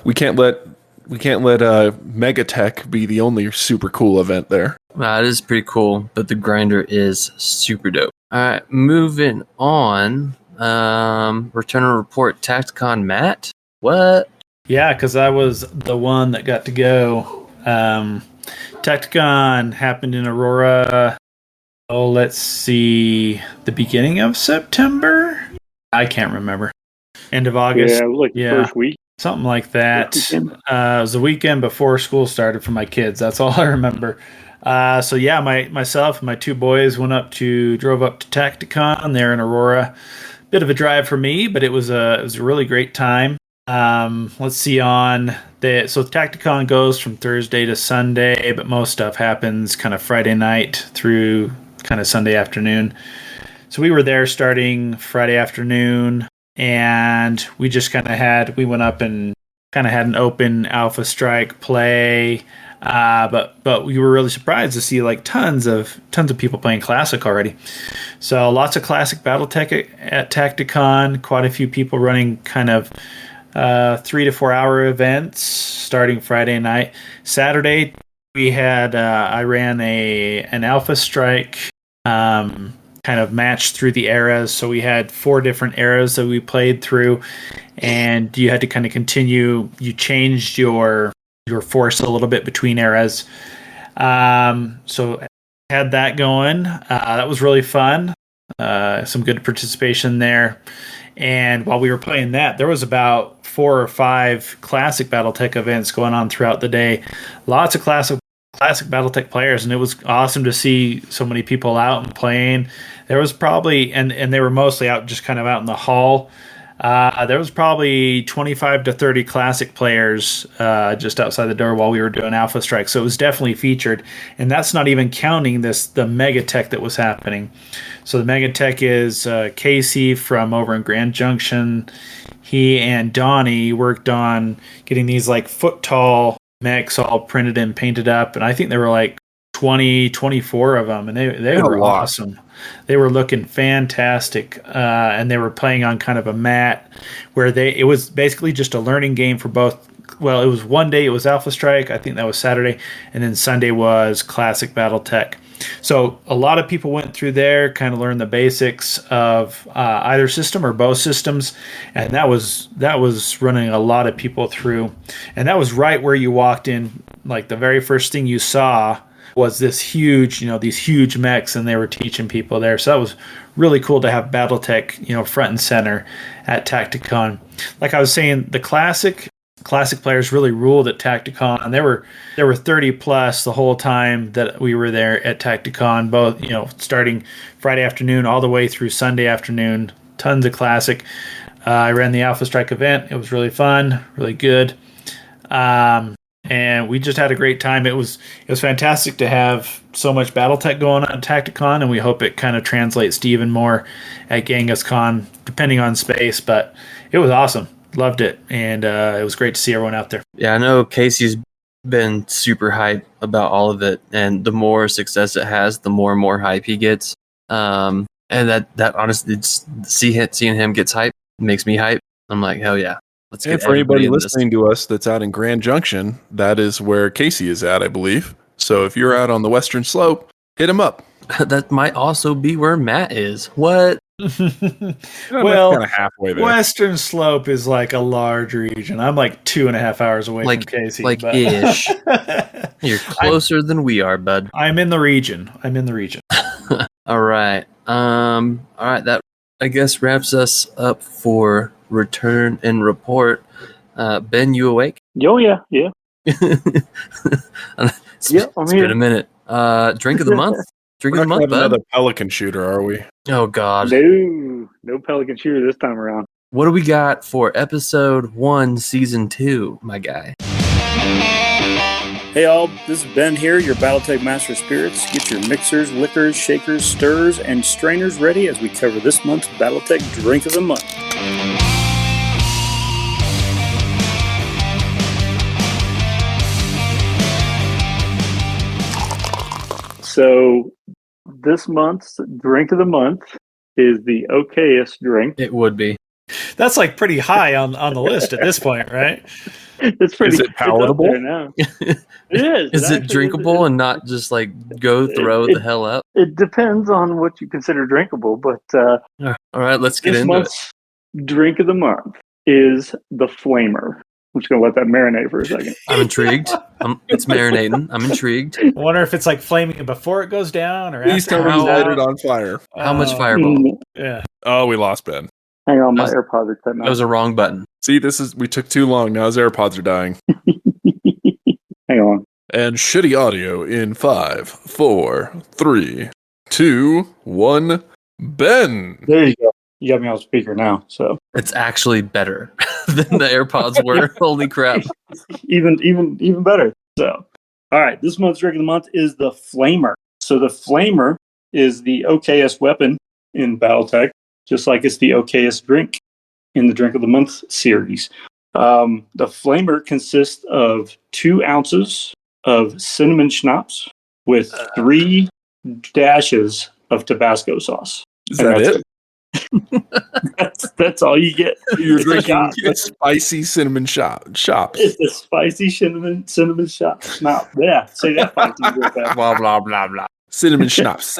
we can't let we can't let Megatech be the only super cool event there. It is pretty cool, but the grinder is super dope. All right, moving on. Return and report Tacticon Matt. What? Yeah, because I was the one that got to go. Tacticon happened in Aurora. Oh, let's see. The beginning of September? I can't remember. End of August? First week. Something like that. It was the weekend before school started for my kids. That's all I remember. So yeah, myself and my two boys drove up to Tacticon there in Aurora. Bit of a drive for me, but it was a really great time. Let's see so Tacticon goes from Thursday to Sunday, but most stuff happens kind of Friday night through kind of Sunday afternoon. So we were there starting Friday afternoon, and we just we went up and kind of had an open Alpha Strike play. But we were really surprised to see like tons of people playing Classic already. So lots of Classic BattleTech at Tacticon. Quite a few people running kind of 3 to 4 hour events starting Friday night. Saturday we had I ran an Alpha Strike kind of match through the eras. So we had 4 different eras that we played through, and you had to kind of continue. You changed your force a little bit between eras. So had that going. That was really fun. Some good participation there. And while we were playing that, there was about 4 or 5 Classic BattleTech events going on throughout the day. Lots of Classic BattleTech players, and it was awesome to see so many people out and playing. There was probably, and they were mostly out, just kind of out in the hall. There was probably 25 to 30 Classic players just outside the door while we were doing Alpha Strike. So it was definitely featured. And that's not even counting the Megatech that was happening. So the Megatech is Casey from over in Grand Junction. He and Donnie worked on getting these like foot tall mechs all printed and painted up. And I think there were like 24 of them. And they were awesome. They were looking fantastic, and they were playing on kind of a mat where it was basically just a learning game for both. Well, it was one day it was Alpha Strike, I think that was Saturday, and then Sunday was Classic BattleTech. So a lot of people went through there, kind of learned the basics of either system or both systems, and that was running a lot of people through. And that was right where you walked in, like the very first thing you saw was these huge mechs, and they were teaching people there. So that was really cool to have BattleTech, front and center at Tacticon. Like I was saying, the classic players really ruled at Tacticon, and there were 30 plus the whole time that we were there at Tacticon, both, starting Friday afternoon all the way through Sunday afternoon. Tons of classic. I ran the Alpha Strike event. It was really fun, really good. And we just had a great time. It was fantastic to have so much BattleTech going on at Tacticon, and we hope it kind of translates to even more at GenghisCon, depending on space. But it was awesome. Loved it. And it was great to see everyone out there. Yeah, I know Casey's been super hype about all of it, and the more success it has, the more and more hype he gets. And that honestly, seeing him gets hype makes me hype. I'm like, hell yeah. And for anybody listening to us that's out in Grand Junction, that is where Casey is at, I believe. So if you're out on the Western Slope, hit him up. That might also be where Matt is. What? Well, kind of halfway there. Western Slope is like a large region. I'm like 2.5 hours away from Casey. Ish. You're closer than we are, bud. I'm in the region. All right. That I guess wraps us up for return and report. Ben, you awake? Oh yeah. It's been a minute. Drink of the month. Drink of the month, bud. Another pelican shooter, are we? Oh God. No pelican shooter this time around. What do we got for episode 1, season 2, my guy? Hey all, this is Ben here, your BattleTech Master of Spirits. Get your mixers, liquors, shakers, stirs, and strainers ready as we cover this month's BattleTech Drink of the Month. So this month's Drink of the Month is the okayest drink. It would be. That's like pretty high on the list at this point, right? It's pretty. Is it palatable? It's up there now. It is. Is it drinkable and not just like go throw the hell up? It depends on what you consider drinkable, but All right, let's get this into it. month's drink of the month is the Flamer. I'm just gonna let that marinate for a second. I'm intrigued. It's marinating. I'm intrigued. I wonder if it's like flaming before it goes down or Please after. tell me light it on fire. How much fireball? Yeah. Oh, we lost Ben. Hang on, my AirPods are cutting That was out. a wrong button. See, we took too long. Now his AirPods are dying. Hang on. And shitty audio in 5, 4, 3, 2, 1. Ben. There you go. You got me on speaker now. So It's actually better than the AirPods were. Holy crap. even better. So, all right. This month's drink of the month is the Flamer. So the Flamer is the okayest weapon in BattleTech, just like it's the okayest drink in the Drink of the Month series. The Flamer consists of 2 ounces of cinnamon schnapps with 3 dashes of Tabasco sauce. Is that it? That's all you get. You're It's a drinking shot. a spicy cinnamon shops. It's a spicy cinnamon shot. Schnapps. Yeah, say that 5 times real fast. Blah, blah, blah, blah. Cinnamon schnapps.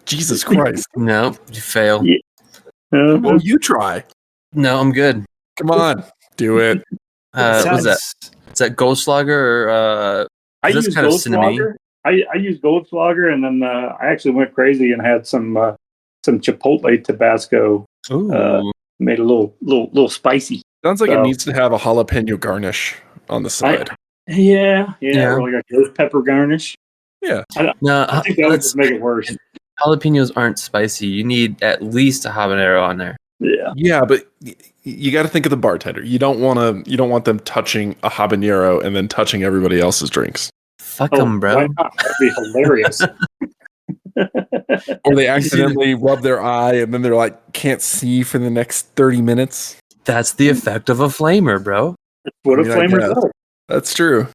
Jesus Christ. No, you fail. Yeah. Well, you try. No, I'm good. Come on. Do it. What's that? Is that Goldschlager or I that's use kind of Goldschlager. I use Goldschlager, and then I actually went crazy and had some Chipotle Tabasco. Ooh. Made a little spicy. Sounds like So- it needs to have a jalapeno garnish on the side. Yeah. Yeah. Or like a ghost pepper garnish. No, I think that would just make it worse. jalapenos aren't spicy. You need at least a habanero on there. Yeah. Yeah, but you got to think of the bartender. You don't want them touching a habanero and then touching everybody else's drinks. Fuck them, bro. Why not? That'd be hilarious. Or they accidentally rub their eye and then they're like can't see for the next 30 minutes. That's the effect of a flamer, bro. What a I mean, I flamer guess. does. That's true.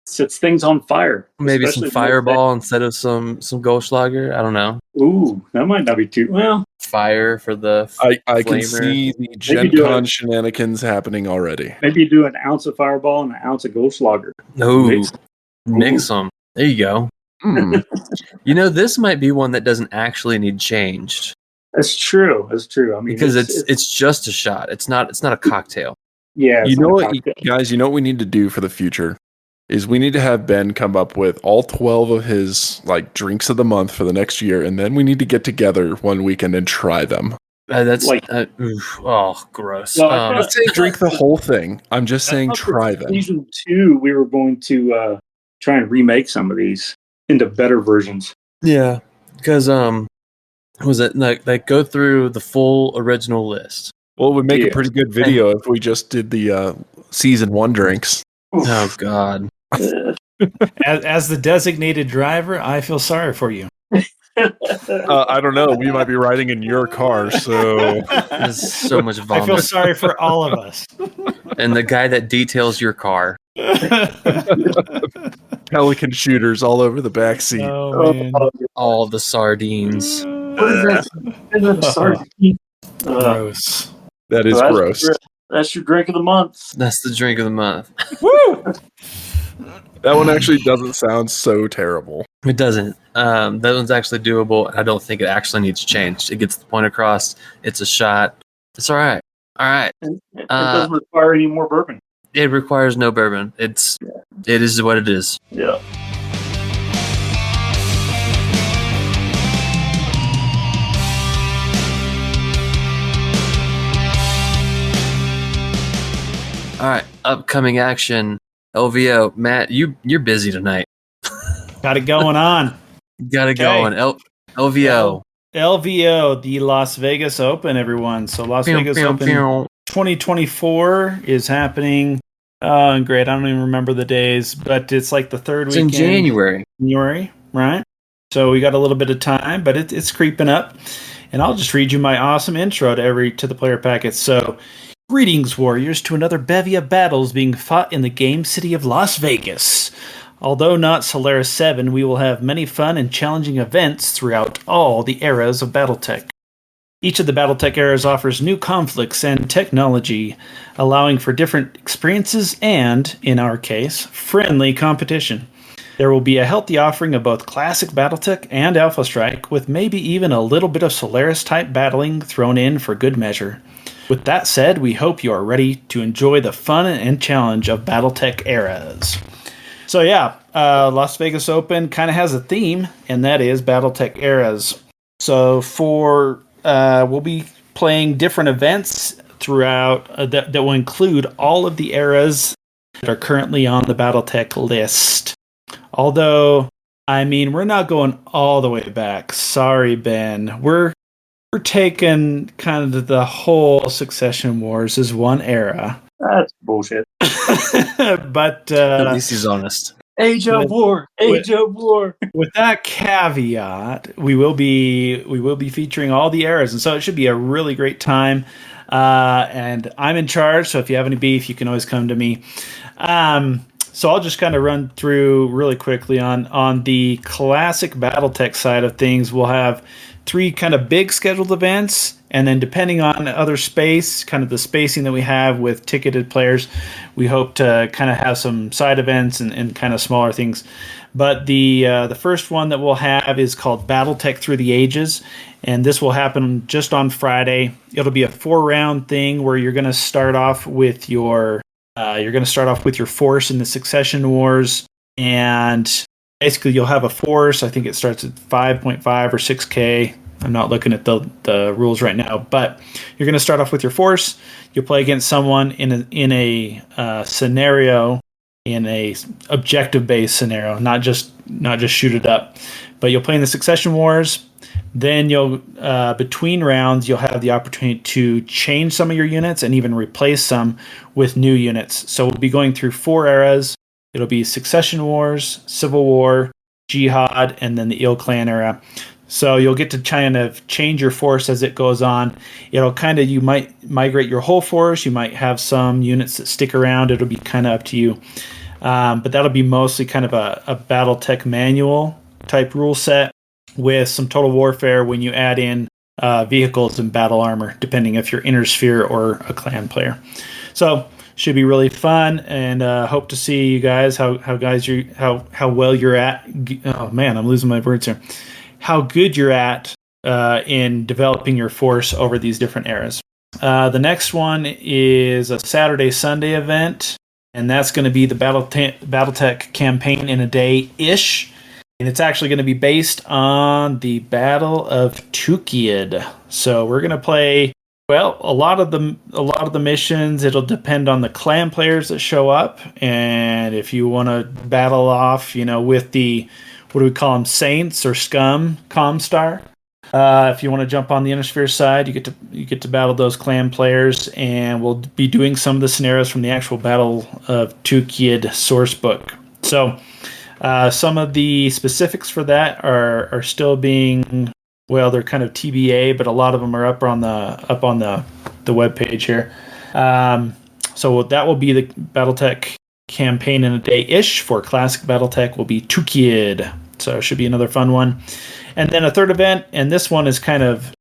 Sets things on fire. Maybe Especially some fireball instead of some Goldschlager. I don't know. Ooh, that might not be too well. Fire for the I can flamer. see the Gen do Con it. shenanigans happening already. Maybe you do an ounce of fireball and an ounce of Goldschlager. No, Mix. mix them. There you go. Mm. You know, this might be one that doesn't actually need changed That's true. I mean, because it's just a shot. It's not a cocktail. yeah. You it's know not a what, cocktail. guys? You know what we need to do for the future is we need to have Ben come up with all 12 of his like drinks of the month for the next year, and then we need to get together one weekend and try them. That's Like- gross. Well, I'm not saying drink the whole thing. I'm just saying thought for try them. Season 2, we were going to try and remake some of these into better versions. Yeah, because was it like go through the full original list? Well, it would make Yeah. a pretty good video if we just did the season 1 drinks. Oh God, Uh, As the designated driver, I feel sorry for you. I don't know. We might be riding in your car, so there's so much I feel vomit. sorry for all of us. And the guy that details your car. pelican shooters all over the back seat. Oh man. All the sardines. What is that? Is that a sardine? Gross. That is So that's gross. That's your drink of the month. That's the drink of the month. Woo! That one actually doesn't sound so terrible. It doesn't. That one's actually doable. I don't think it actually needs changed. It gets the point across. It's a shot. It's all right. All right. It doesn't require any more bourbon. It requires no bourbon. It is what it is. Yeah. All right. Upcoming action. LVO. Matt, you're busy tonight. Got it going on. Got it going. LVO. LVO, the Las Vegas Open, everyone. So Las Pew, Vegas pew, Open pew. 2024 is happening. Great. I don't even remember the days, but it's like the third It's weekend. in January. January, right? So we got a little bit of time, but it's creeping up. And I'll just read you my awesome intro to the player packet. So, greetings, warriors, to another bevy of battles being fought in the game city of Las Vegas. Although not Solaris 7, we will have many fun and challenging events throughout all the eras of BattleTech. Each of the Battletech eras offers new conflicts and technology, allowing for different experiences and, in our case, friendly competition. There will be a healthy offering of both classic Battletech and Alpha Strike, with maybe even a little bit of Solaris-type battling thrown in for good measure. With that said, we hope you are ready to enjoy the fun and challenge of Battletech eras. So yeah, Las Vegas Open kind of has a theme, and that is Battletech eras. So we'll be playing different events throughout that will include all of the eras that are currently on the Battletech list. Although, I mean, we're not going all the way back. Sorry, Ben. We're taking kind of the whole Succession Wars as one era. That's bullshit. But at least he's honest. Age of War. With that caveat, we will be featuring all the eras, and so it should be a really great time. And I'm in charge, so if you have any beef, you can always come to me. So I'll just kind of run through really quickly on the classic Battletech side of things. We'll have 3 kind of big scheduled events, and then depending on other space, kind of the spacing that we have with ticketed players, we hope to kind of have some side events and kind of smaller things. But the first one that we'll have is called Battletech Through the Ages, and this will happen just on Friday. It'll be a 4-round thing where you're going to start off with your force in the Succession Wars, and basically you'll have a force. I think it starts at 5.5 or 6K. I'm not looking at the rules right now, but you're going to start off with your force. You'll play against someone in a scenario, in a objective-based scenario, not just shoot it up. But you'll play in the Succession Wars. Then you'll between rounds you'll have the opportunity to change some of your units and even replace some with new units. So we'll be going through 4 eras. It'll be Succession Wars, Civil War, Jihad, and then the Ill Clan era. So you'll get to kind of change your force as it goes on. It'll kind of, you might migrate your whole force. You might have some units that stick around. It'll be kind of up to you. But that'll be mostly kind of a Battletech manual type rule set with some Total Warfare when you add in vehicles and battle armor, depending if you're Inner Sphere or a clan player. So should be really fun, and hope to see you guys. How well you're at. Oh man, I'm losing my words here. How good you're at in developing your force over these different eras. The next one is a Saturday-Sunday event, and that's going to be the Battletech campaign in a day-ish. And it's actually going to be based on the Battle of Tukid. So we're going to play, well, a lot of the missions. It'll depend on the clan players that show up, and if you want to battle off, with the, what do we call them, Saints or Scum, Comstar. If you want to jump on the Inner Sphere side, you get to battle those clan players, and we'll be doing some of the scenarios from the actual Battle of Tukid source book. So some of the specifics for that are still being, well, they're kind of TBA, but a lot of them are up on the webpage here. So that will be the Battletech campaign in a day-ish. For classic Battletech will be Tukid. So it should be another fun one. And then a third event, and this one is kind of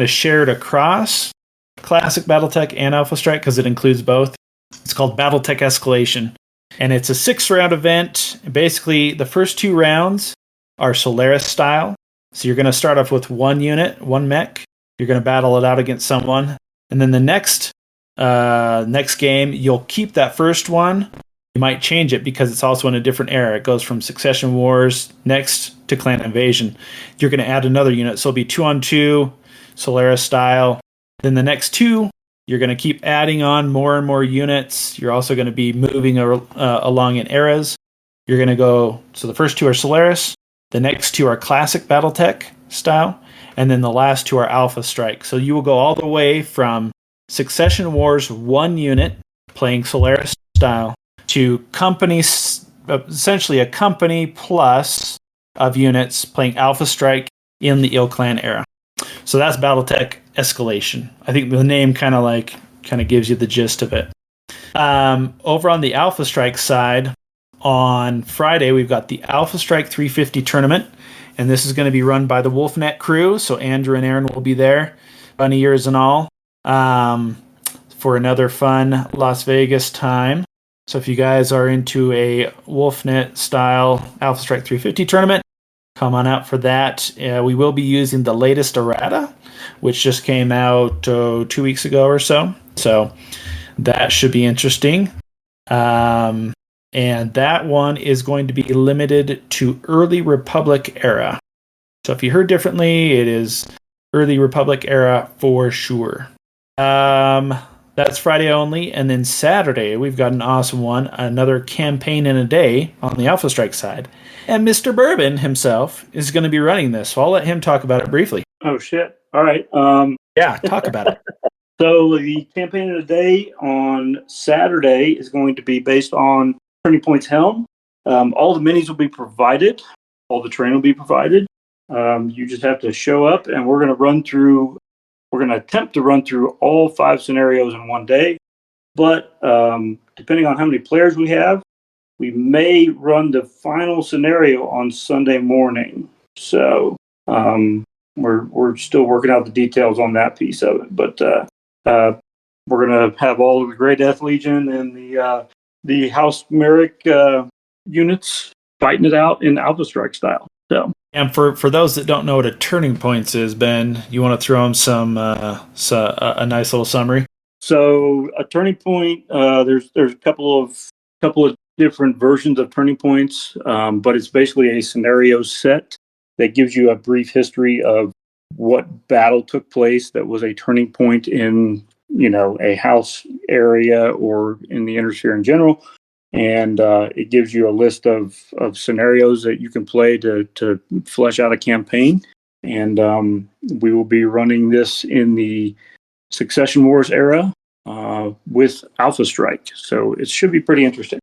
shared across classic Battletech and Alpha Strike because it includes both. It's called Battletech Escalation. And it's a 6-round event. Basically, the first 2 rounds are Solaris style. So you're going to start off with 1 unit, 1 mech. You're going to battle it out against someone. And then the next game, you'll keep that first one. You might change it because it's also in a different era. It goes from Succession Wars next to Clan Invasion. You're going to add another unit. So it'll be 2-on-2, Solaris style. Then the next 2, you're going to keep adding on more and more units. You're also going to be moving along in eras. You're going to go, so the first 2 are Solaris. The next 2 are classic Battletech style. And then the last 2 are Alpha Strike. So you will go all the way from Succession Wars 1 unit playing Solaris style to essentially a company plus of units playing Alpha Strike in the Ill Clan era. So that's Battletech Escalation. I think the name kind of gives you the gist of it. Over on the Alpha Strike side, on Friday we've got the Alpha Strike 350 tournament, and this is going to be run by the WolfNet crew. So Andrew and Aaron will be there. bunny ears and all, for another fun Las Vegas time. So if you guys are into a Wolfnet style Alpha Strike 350 tournament, come on out for that. We will be using the latest errata, which just came out 2 weeks ago or so. So that should be interesting. And that one is going to be limited to Early Republic era. So if you heard differently, it is Early Republic era for sure. That's Friday only, and then Saturday we've got an awesome one, another campaign in a day on the Alpha Strike side. And Mr. BourBen himself is going to be running this, so I'll let him talk about it briefly. Oh, shit. All right. Yeah, talk about it. So the campaign of the day on Saturday is going to be based on Turning Point's Helm. All the minis will be provided. All the terrain will be provided. You just have to show up, and we're going to attempt to run through all 5 scenarios in one day. But depending on how many players we have, we may run the final scenario on Sunday morning. So we're still working out the details on that piece of it. But we're going to have all of the Grey Death Legion and the House Merrick units fighting it out in Alpha Strike style. So. And for those that don't know what a turning points is, Ben, you want to throw them a nice little summary? So a turning point, there's a couple of different versions of turning points, but it's basically a scenario set that gives you a brief history of what battle took place that was a turning point in, a house area or in the inner sphere in general. And it gives you a list of scenarios that you can play to flesh out a campaign. And we will be running this in the Succession Wars era with Alpha Strike. So it should be pretty interesting.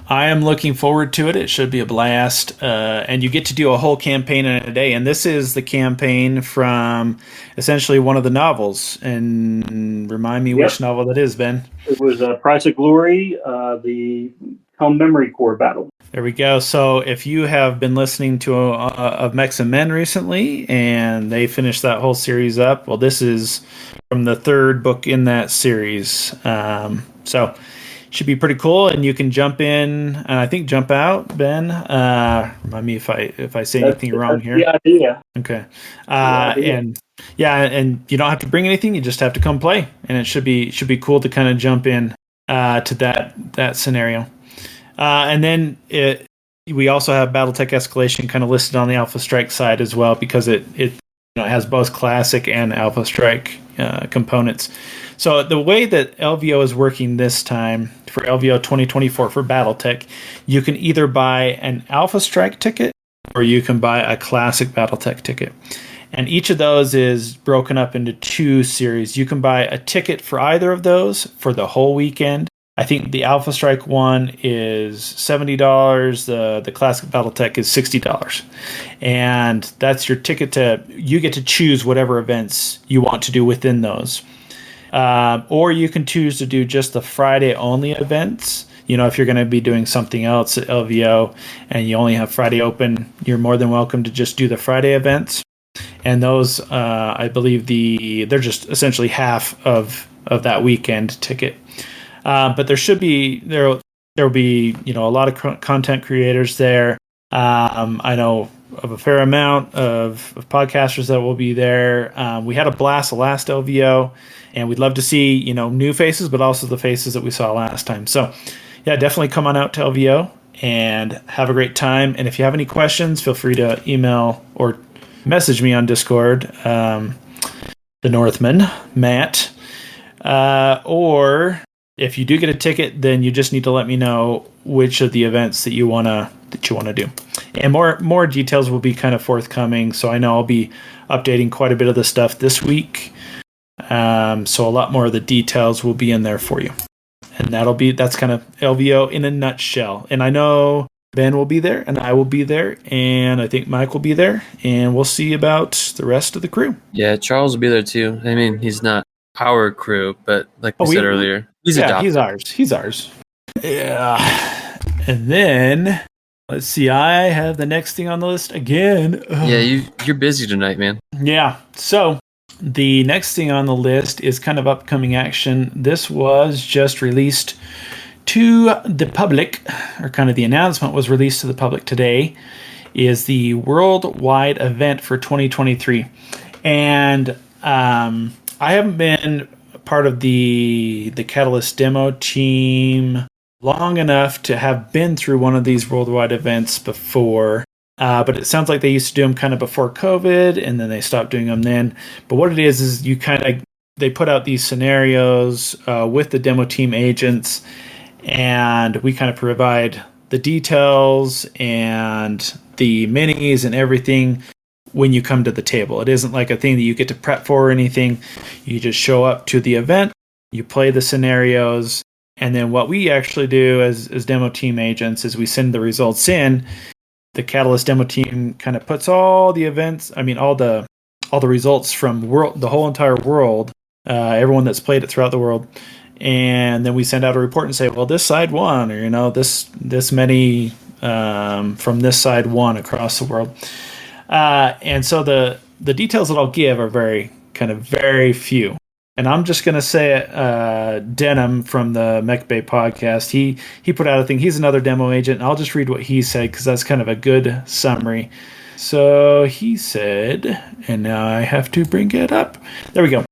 I am looking forward to it. It should be a blast. And you get to do a whole campaign in a day. And this is the campaign from essentially one of the novels. And remind me which novel that is, Ben. It was Price of Glory, the Helm Memory Core battle. There we go. So if you have been listening to of Mechs and Men recently, and they finished that whole series up, well, this is from the 3rd book in that series. So should be pretty cool, and you can jump in and I think jump out, Ben. Remind me if I say anything wrong here. The idea. Okay. And you don't have to bring anything, you just have to come play. And it should be cool to kind of jump in to that scenario. And then we also have Battletech Escalation kind of listed on the Alpha Strike side as well, because it has both classic and Alpha Strike components. So the way that LVO is working this time for LVO 2024 for Battletech, you can either buy an Alpha Strike ticket or you can buy a classic Battletech ticket. And each of those is broken up into 2 series. You can buy a ticket for either of those for the whole weekend. I think the Alpha Strike one is $70. The classic Battletech is $60. And that's your ticket you get to choose whatever events you want to do within those. Or you can choose to do just the Friday only events. If you're going to be doing something else at LVO and you only have Friday open, you're more than welcome to just do the Friday events. And those, I believe they're just essentially half of that weekend ticket. But there will be a lot of content creators there. I know of a fair amount of podcasters that will be there. We had a blast the last LVO, and we'd love to see new faces, but also the faces that we saw last time. So yeah, definitely come on out to LVO and have a great time. And if you have any questions, feel free to email or message me on Discord, the Northman, Matt, or if you do get a ticket, then you just need to let me know which of the events that you wanna do. And more details will be kind of forthcoming. So I know I'll be updating quite a bit of the stuff this week. So a lot more of the details will be in there for you. And that's kind of LVO in a nutshell. And I know Ben will be there, and I will be there, and I think Mike will be there, and we'll see about the rest of the crew. Yeah, Charles will be there too. I mean, he's not our crew, but like we said earlier, he's adopted. He's ours. Yeah. And then let's see. I have the next thing on the list again. Yeah, you're busy tonight, man. Yeah. So The next thing on the list is kind of upcoming action. This was just released to the public, or kind of the announcement was released to the public today, is the worldwide event for 2023. And I haven't been part of the Catalyst demo team long enough to have been through one of these worldwide events before. But it sounds like they used to do them kind of before COVID, and then they stopped doing them then. But what it is they put out these scenarios with the demo team agents, and we kind of provide the details and the minis and everything when you come to the table. It isn't like a thing that you get to prep for or anything. You just show up to the event, you play the scenarios, and then what we actually do as demo team agents is we send the results in. The Catalyst demo team kind of puts all the results from the whole entire world, everyone that's played it throughout the world, and then we send out a report and say, well, this side won, or this many from this side won across the world. And so the details that I'll give are very few. And I'm just going to say it, Denham from the Mech Bay podcast, he put out a thing. He's another demo agent, and I'll just read what he said because that's kind of a good summary. So he said, and now I have to bring it up. There we go.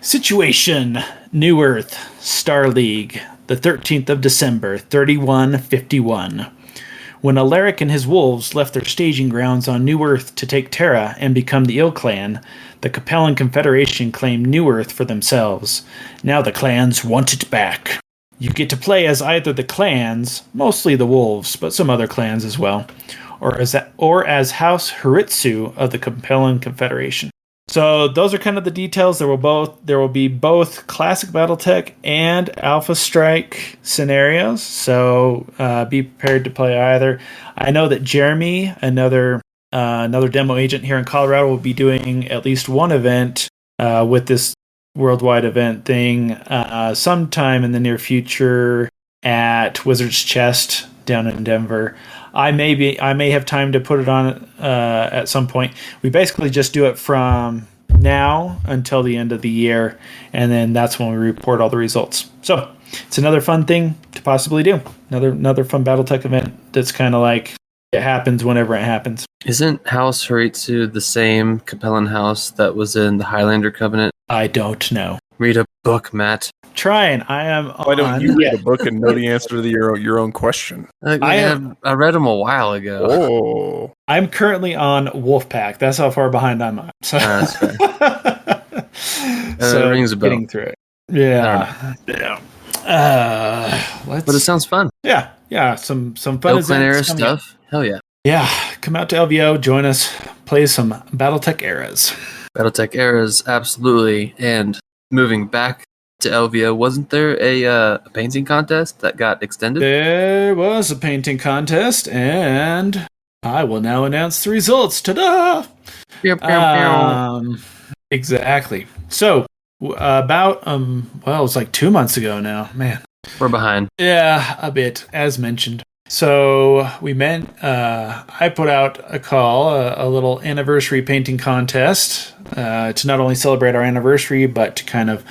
Situation, New Earth, Star League, the 13th of December, 3151. When Alaric and his wolves left their staging grounds on New Earth to take Terra and become the Ill Clan, the Capellan Confederation claimed New Earth for themselves. Now the clans want it back. You get to play as either the clans, mostly the wolves, but some other clans as well, or as House Haritsu of the Capellan Confederation. So those are kind of the details. There will be both classic BattleTech and Alpha Strike scenarios. So be prepared to play either. I know that Jeremy, another demo agent here in Colorado, will be doing at least one event with this worldwide event thing sometime in the near future at Wizard's Chest down in Denver. I may have time to put it on at some point. We basically just do it from now until the end of the year, and then that's when we report all the results. So it's another fun thing to possibly do. Another fun BattleTech event that's kind of like it happens whenever it happens. Isn't House Haritsu the same Capellan house that was in the Highlander Covenant? I don't know. Read a book, Matt. Trying. I am. Why don't you read a book and know the answer to your own question? I read them a while ago. Oh, I'm currently on Wolfpack. That's how far behind I'm on. So, that's fair. So it rings a bell. Getting through it. Yeah. But it sounds fun. Yeah. Some fun Clan era stuff. Hell yeah. Yeah. Come out to LVO. Join us. Play some BattleTech eras. BattleTech eras, absolutely. And moving back to LVO, wasn't there a painting contest that got extended? There was a painting contest, and I will now announce the results. Ta-da! Exactly. So, about it was like 2 months ago now. Man, we're behind. Yeah, a bit, as mentioned. So we I put out a call, a little anniversary painting contest to not only celebrate our anniversary, but to kind of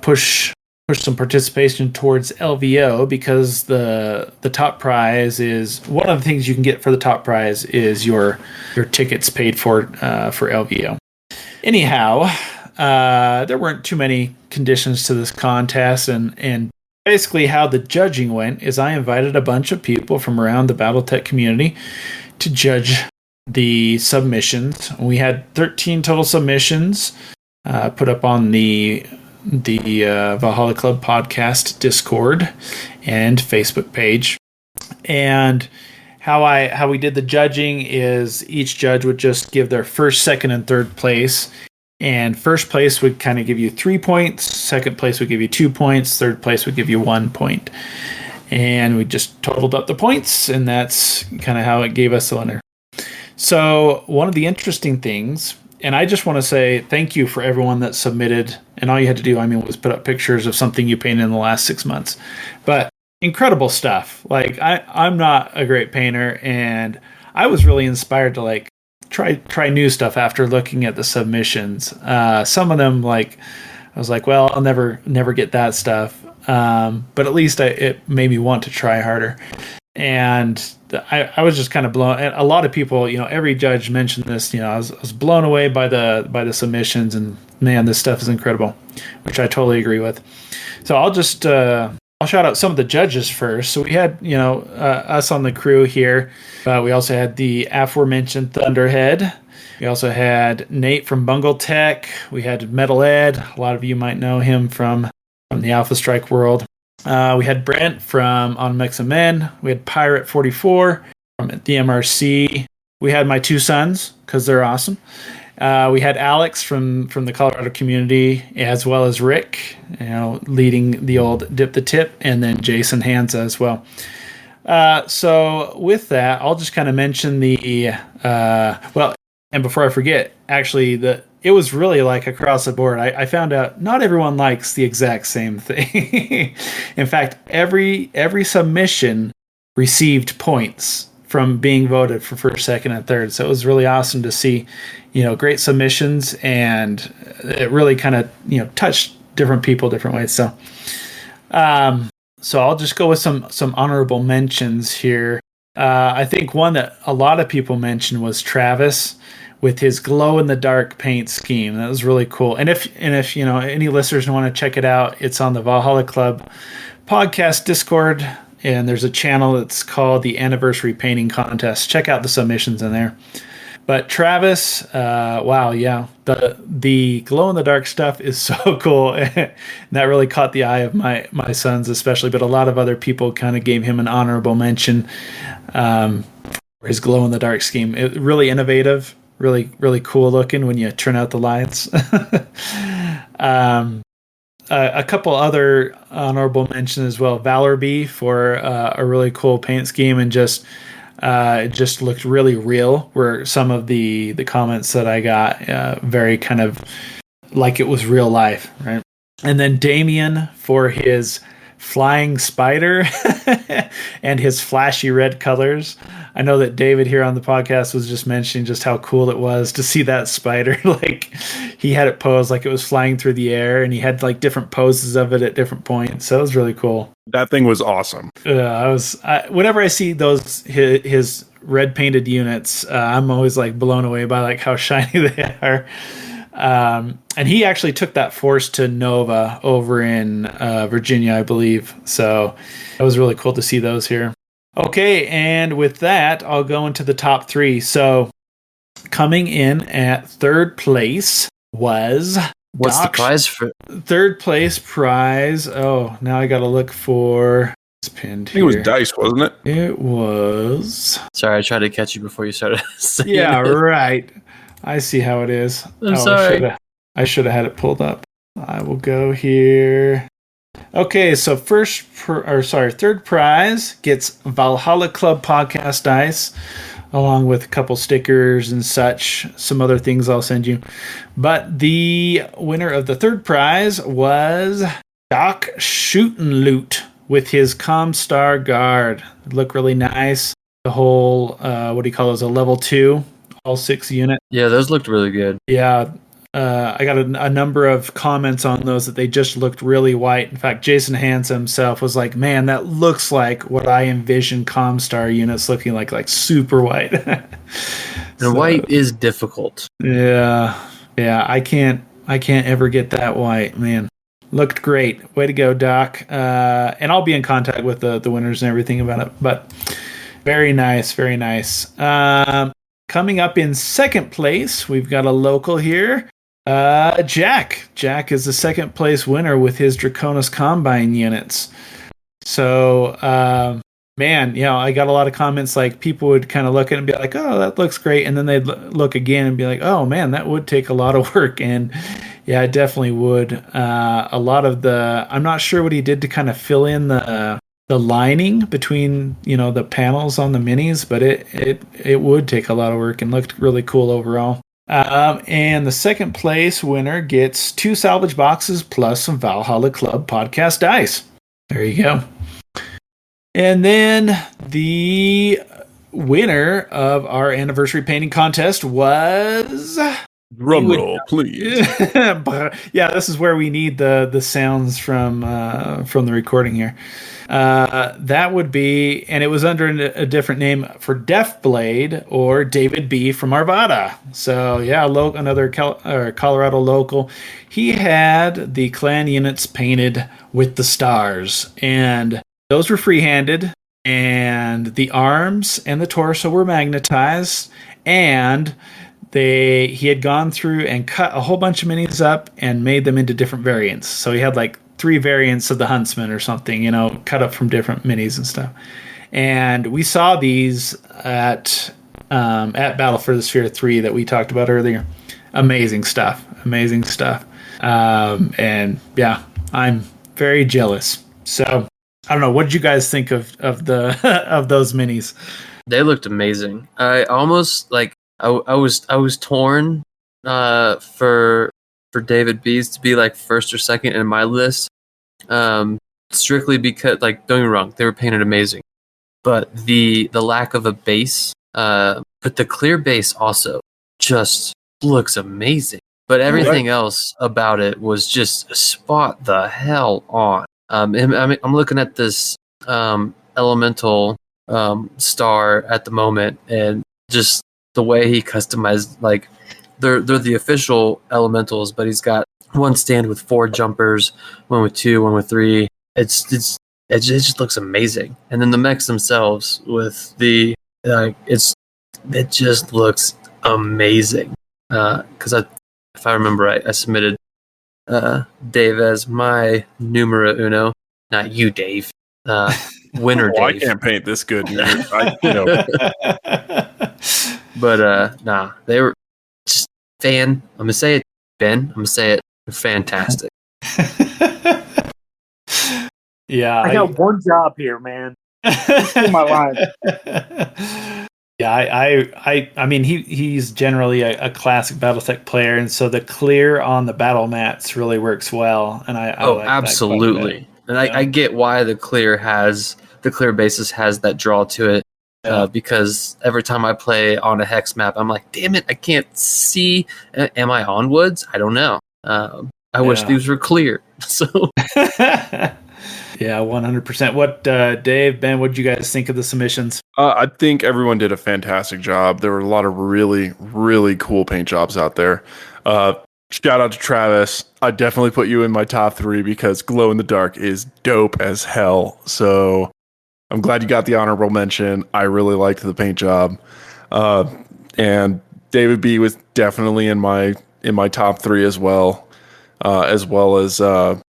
push some participation towards LVO, because the top prize is one of the things you can get for the top prize is your tickets paid for LVO. Anyhow, there weren't too many conditions to this contest, and basically how the judging went is I invited a bunch of people from around the BattleTech community to judge the submissions. We had 13 total submissions put up on the Valhalla Club podcast Discord and Facebook page. And how we did the judging is each judge would just give their first, second, and third place. And first place would kind of give you 3 points. Second place would give you 2 points. Third place would give you 1 point. And we just totaled up the points, and that's kind of how it gave us the winner. So one of the interesting things, and I just want to say thank you for everyone that submitted. And all you had to do, was put up pictures of something you painted in the last 6 months. But incredible stuff. Like I'm not a great painter, and I was really inspired to try new stuff after looking at the submissions. Some of them, like, I was like, well, I'll never get that stuff. But at least it made me want to try harder. And I was just kind of blown. And a lot of people, every judge mentioned this. I was blown away by the submissions, and man, this stuff is incredible, which I totally agree with. So I'll just I'll shout out some of the judges first. So we had us on the crew here. We also had the aforementioned Thunderhead. We also had Nate from Bungle Tech. We had Metal Ed. A lot of you might know him from the Alpha Strike world. We had Brent from On Mix of Men. We had Pirate 44 from the MRC. We had my two sons, because they're awesome. We had Alex from the Colorado community, as well as Rick, leading the old Dip the Tip, and then Jason Hansa as well. So with that, I'll just kind of mention and before I forget, actually, it was really like across the board. I found out not everyone likes the exact same thing. In fact, every submission received points from being voted for first, second, and third. So it was really awesome to see, great submissions, and it really kind of, touched different people different ways. So, so I'll just go with some honorable mentions here. I think one that a lot of people mentioned was Travis with his glow-in-the-dark paint scheme. That was really cool. And if any listeners want to check it out, it's on the Valhalla Club podcast Discord, and there's a channel that's called the Anniversary Painting Contest. Check out the submissions in there. But Travis, wow, yeah, the glow-in-the-dark stuff is so cool. And that really caught the eye of my sons especially, but a lot of other people kind of gave him an honorable mention for his glow-in-the-dark scheme. It really innovative, really, really cool looking when you turn out the lights. A couple other honorable mentions as well. Valor B for a really cool paint scheme, and it just looked really real, were some of the comments that I got, very kind of like it was real life, right? And then Damien for his flying spider and his flashy red colors. I know that David here on the podcast was just mentioning just how cool it was to see that spider. Like, he had it posed like it was flying through the air, and he had like different poses of it at different points. So it was really cool. That thing was awesome. Whenever I see his red painted units, I'm always like blown away by like how shiny they are. And he actually took that force to Nova over in Virginia, I believe. So it was really cool to see those here. Okay, and with that, I'll go into the top three. So coming in at third place was... What's the prize for? Third place prize. Oh, now I got to look for... It's pinned here. I think it was dice, wasn't it? It was... Sorry, I tried to catch you before you started saying Yeah, it. right. I see how it is. I'm sorry. I should have had it pulled up. I will go here. Okay, so third prize gets Valhalla Club podcast dice, along with a couple stickers and such, some other things I'll send you. But the winner of the third prize was Doc Shootin' Loot with his Comstar Guard. It looked really nice. The whole, what do you call those, a level 2, all 6 unit. Yeah, those looked really good. Yeah. I got a number of comments on those that they just looked really white. In fact, Jason Hansa himself was like, man, that looks like what I envision Comstar units looking like super white. And white is difficult. Yeah, I can't ever get that white, man. Looked great. Way to go, Doc. And I'll be in contact with the winners and everything about it. But very nice, very nice. Coming up in second place, we've got a local here. Jack. Jack is the second place winner with his Draconis Combine units. So, man, I got a lot of comments like people would kind of look at it and be like, oh, that looks great. And then they'd look again and be like, oh, man, that would take a lot of work. And yeah, it definitely would. A lot of I'm not sure what he did to kind of fill in the lining between, the panels on the minis, but it would take a lot of work and looked really cool overall. And the second place winner gets 2 salvage boxes plus some Valhalla Club podcast dice. There you go. And then the winner of our anniversary painting contest was... Drum roll, please. Yeah, this is where we need the sounds from the recording here. That would be, and it was under a different name for Deathblade or David B. from Arvada. So yeah, another Colorado local. He had the clan units painted with the stars, and those were freehanded, and the arms and the torso were magnetized, and he had gone through and cut a whole bunch of minis up and made them into different variants. So he had like 3 variants of the Huntsman or something, cut up from different minis and stuff. And we saw these at Battle for the Sphere 3 that we talked about earlier. Amazing stuff. And yeah, I'm very jealous. So I don't know. What did you guys think of the of those minis? They looked amazing. I almost I was torn for David B's to be like first or second in my list, strictly because don't get me wrong, they were painted amazing, but the lack of a base, but the clear base also just looks amazing. But everything else about it was just spot the hell on. I'm looking at this elemental star at the moment, and just the way he customized, they're the official elementals, but he's got one stand with 4 jumpers, one with 2, one with 3. It just looks amazing. And then the mechs themselves with it just looks amazing. Because if I remember right, I submitted Dave as my numero uno, not you, Dave. Winner Dave. I can't paint this good. But nah, they were just I'm gonna say it, Ben. I'm gonna say it. They're fantastic. Yeah, I got one job here, man. In my line. Yeah, I mean, he's generally a classic BattleTech player, and so the clear on the battle mats really works well. And I like absolutely. And yeah. I get why the clear basis has that draw to it. Because every time I play on a hex map, I'm like, damn it, I can't see. Am I on woods? I don't know. I wish these were clear. So, yeah, 100%. What, Dave, Ben, what did you guys think of the submissions? I think everyone did a fantastic job. There were a lot of really, really cool paint jobs out there. Shout out to Travis. I definitely put you in my top 3 because Glow in the Dark is dope as hell. So I'm glad you got the honorable mention. I really liked the paint job. And David B was definitely in my top 3 as well as who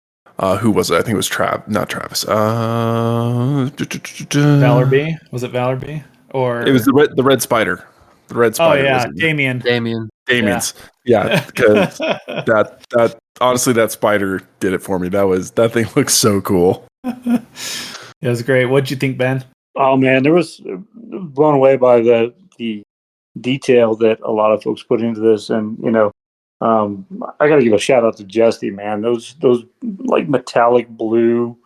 was it? I think it was not Travis. Valor B? Was it Valor B? Or it was the red spider. The red spider. Oh yeah, Damien's. Yeah, because that honestly, that spider did it for me. That thing looks so cool. It was great. What'd you think, Ben? Oh man, there was blown away by the detail that a lot of folks put into this, and I got to give a shout out to Jesse, man. Those like metallic blue,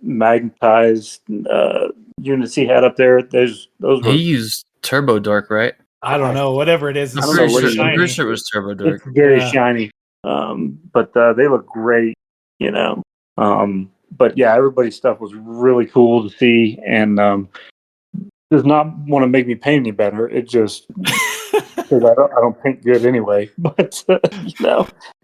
magnetized units he had up there. Those were. He used Turbo Dark, right? I don't know, whatever it is. I'm pretty sure it was Turbo Dark. It's very shiny, but they look great, But yeah, everybody's stuff was really cool to see, and does not want to make me paint any better. It just because I don't paint good anyway. But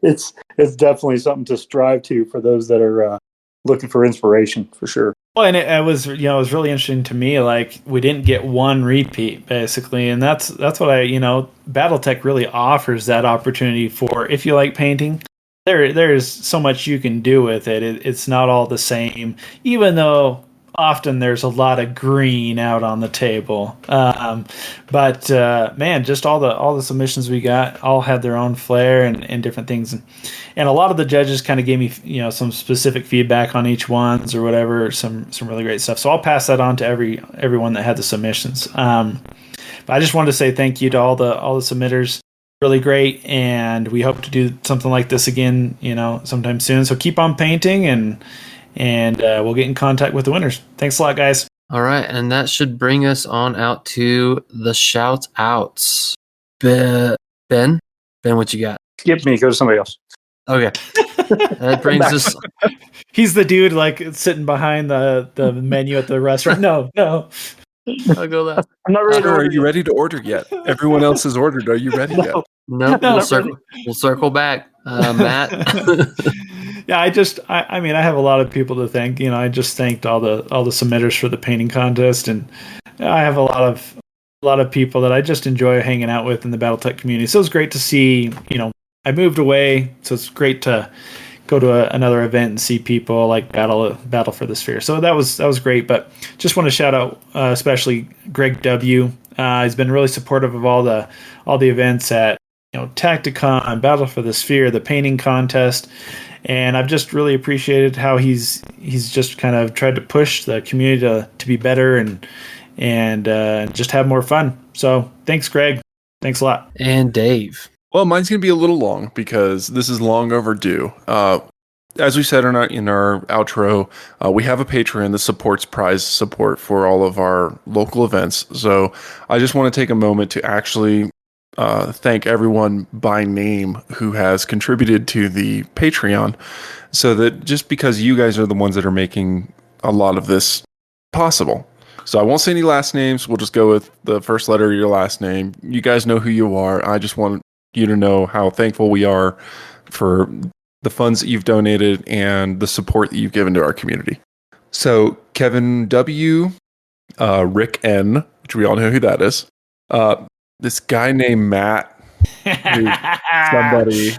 it's definitely something to strive to for those that are looking for inspiration, for sure. Well, and it was it was really interesting to me. Like, we didn't get one repeat basically, and that's what BattleTech really offers that opportunity for if you like painting. There's so much you can do with it. It's not all the same, even though often there's a lot of green out on the table. But man, just all the submissions we got all had their own flair and different things, and a lot of the judges kind of gave me some specific feedback on each ones or whatever. Some really great stuff. So I'll pass that on to everyone that had the submissions. But I just wanted to say thank you to all the submitters. Really great, and we hope to do something like this again, sometime soon. So keep on painting, and we'll get in contact with the winners. Thanks a lot, guys. All right, and that should bring us on out to the shout outs. Ben, what you got? Skip me, go to somebody else. Okay. That brings us. He's the dude like sitting behind the menu at the restaurant. No. I'll go last. I'm not ready. Are you ready to order yet? Everyone else has ordered. Are you ready yet? No, we'll circle back. Matt. Yeah, I mean, I have a lot of people to thank. I just thanked all the submitters for the painting contest, and I have a lot of people that I just enjoy hanging out with in the BattleTech community. So it's great to see. I moved away, so it's great to go to another event and see people like battle for the sphere. So that was great. But just want to shout out especially Greg W. He's been really supportive of all the events at Tacticon, Battle for the Sphere, the painting contest, and I've just really appreciated how he's just kind of tried to push the community to be better and just have more fun. So thanks, Greg. Thanks a lot. And Dave. Well, mine's going to be a little long because this is long overdue. As we said in our outro, we have a Patreon that supports prize support for all of our local events. So I just want to take a moment to actually thank everyone by name who has contributed to the Patreon, so that just because you guys are the ones that are making a lot of this possible. So I won't say any last names. We'll just go with the first letter of your last name. You guys know who you are. I just want you to know how thankful we are for the funds that you've donated and the support that you've given to our community. So Kevin W., Rick N., which we all know who that is. This guy named Matt, somebody.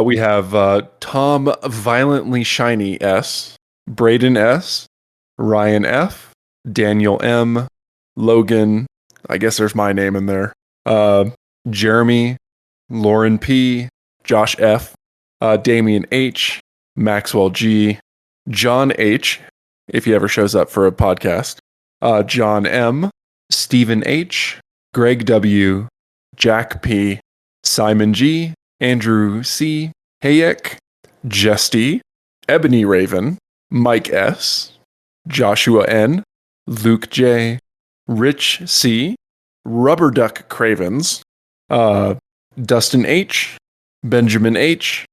We have Tom Violently Shiny S, Braden S, Ryan F, Daniel M, Logan. I guess there's my name in there. Jeremy, Lauren P, Josh F, Damian H, Maxwell G, John H, if he ever shows up for a podcast, John M, Stephen H, Greg W, Jack P, Simon G, Andrew C, Hayek, Jesty, Ebony Raven, Mike S, Joshua N, Luke J, Rich C, Rubber Duck Cravens, Dustin H, Benjamin H,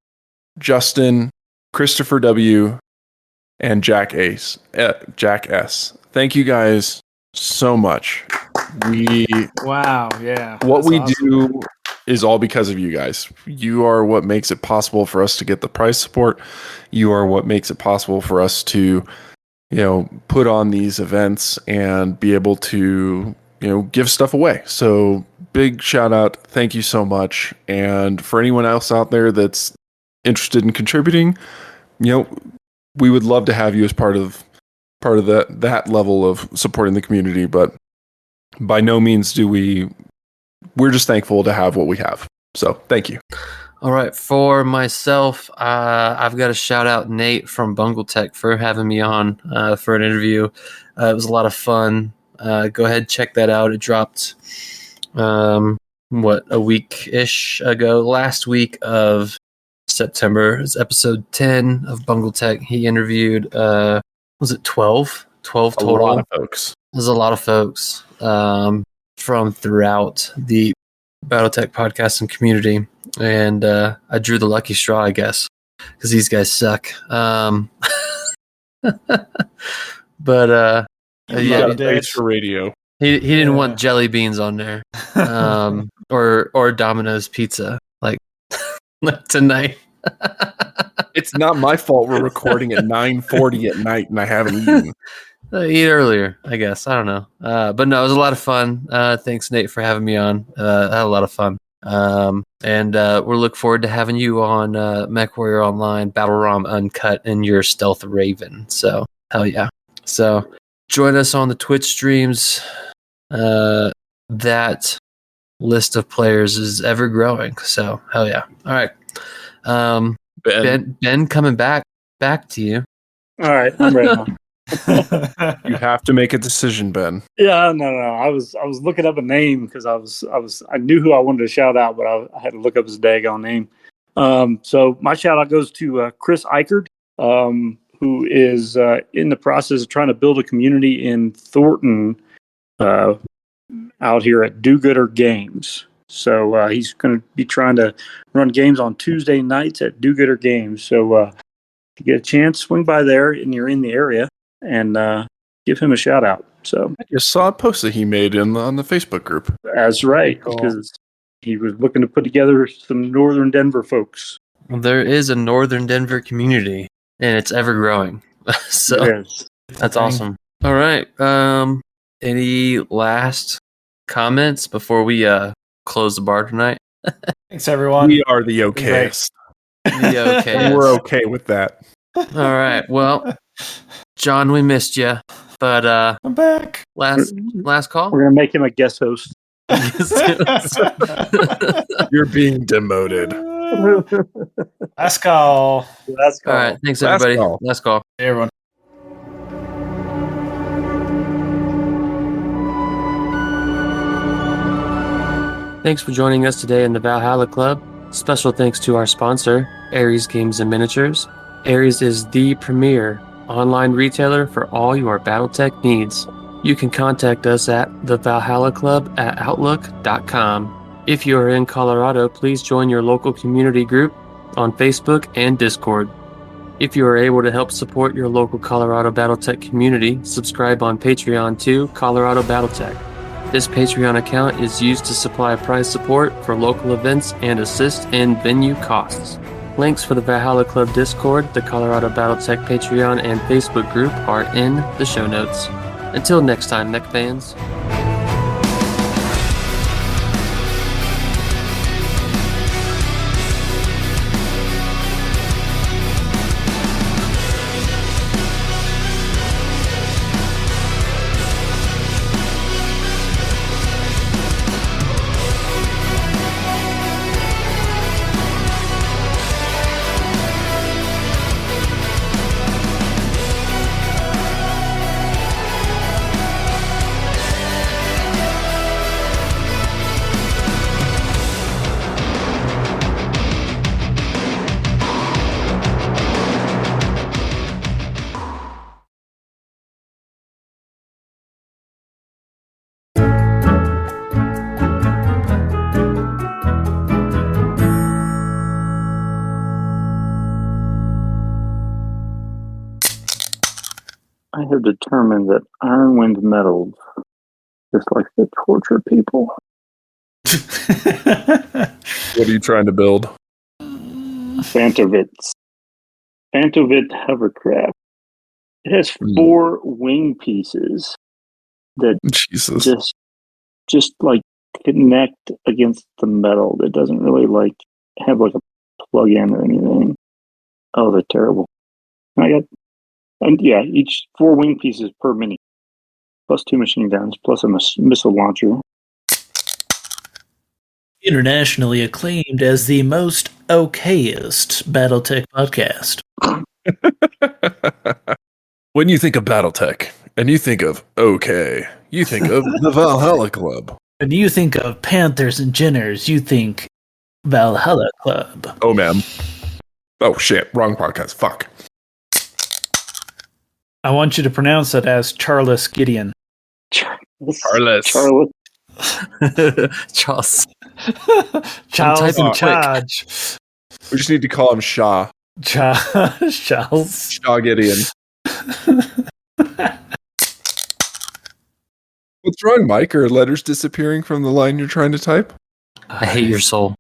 Justin, Christopher W, and Jack S. Thank you guys so much. Wow, yeah. What we do is all because of you guys. You are what makes it possible for us to get the prize support. You are what makes it possible for us to, put on these events and be able to, give stuff away. So big shout out. Thank you so much. And for anyone else out there that's interested in contributing, we would love to have you as part of that level of supporting the community, but by no means we're just thankful to have what we have. So thank you. All right. For myself, I've got to shout out Nate from BungleTech for having me on for an interview. It was a lot of fun. Go ahead, check that out. It dropped, a week-ish ago, last week of September. It's episode 10 of BungleTech. He interviewed, was it 12? 12 total. A lot of folks. There's a lot of folks from throughout the BattleTech podcasting community, and I drew the lucky straw, I guess, because these guys suck. But yeah, thanks for radio. He didn't want jelly beans on there, or Domino's pizza like tonight. It's not my fault we're recording at 9:40 at night and I haven't eaten. Eat earlier, I guess. I don't know. But no, it was a lot of fun. Thanks, Nate, for having me on. I had a lot of fun. And we'll look forward to having you on MechWarrior Online, Battle Rom Uncut, and your Stealth Raven. So, hell yeah. So, join us on the Twitch streams. That list of players is ever growing. So, hell yeah. All right. Ben, coming back to you. All right, I'm ready now. You have to make a decision, Ben. Yeah, no. I was looking up a name because I knew who I wanted to shout out, but I had to look up his daggone name. So my shout out goes to Chris Eichert, who is in the process of trying to build a community in Thornton out here at Do-Gooder Games. So he's going to be trying to run games on Tuesday nights at Do-Gooder Games. So if you get a chance, swing by there and you're in the area and give him a shout out. So I just saw a post that he made on the Facebook group. That's right, because he was looking to put together some Northern Denver folks. Well, there is a Northern Denver community, and it's ever growing. So Yes. that's awesome. All right. Any last comments before we close the bar tonight? Thanks, everyone. We are the okayest. The okayest. We're okay with that. All right. Well, John, we missed you, but I'm back. Last call. We're gonna make him a guest host. You're being demoted. Last call. Last call. All right. Thanks, everybody. Last call. Hey, everyone. Thanks for joining us today in the Valhalla Club. Special thanks to our sponsor, Ares Games and Miniatures. Ares is the premier online retailer for all your BattleTech needs. You can contact us at thevalhallaclub@outlook.com. If you are in Colorado, please join your local community group on Facebook and Discord. If you are able to help support your local Colorado BattleTech community, subscribe on Patreon to Colorado BattleTech. This Patreon account is used to supply prize support for local events and assist in venue costs. Links for the Valhalla Club Discord, the Colorado BattleTech Patreon, and Facebook group are in the show notes. Until next time, mech fans. I have determined that Ironwind metals just like to torture people. What are you trying to build? Fantovits. Fantovit hovercraft. It has 4 wing pieces that Jesus. just like connect against the metal. That doesn't really like have like a plug-in or anything. Oh, they're terrible. Each 4 wing pieces per mini, plus 2 machine guns, plus a missile launcher. Internationally acclaimed as the most okayest BattleTech podcast. When you think of BattleTech and you think of okay, you think of the Valhalla Club. When you think of Panthers and Jenners, you think Valhalla Club. Oh, man. Oh, shit. Wrong podcast. Fuck. I want you to pronounce it as Charles Gideon. Charles. Charles. Charles in charge. We just need to call him Shaw. Charles. Shaw Gideon. What's wrong, Mike? Are letters disappearing from the line you're trying to type? I hate your soul.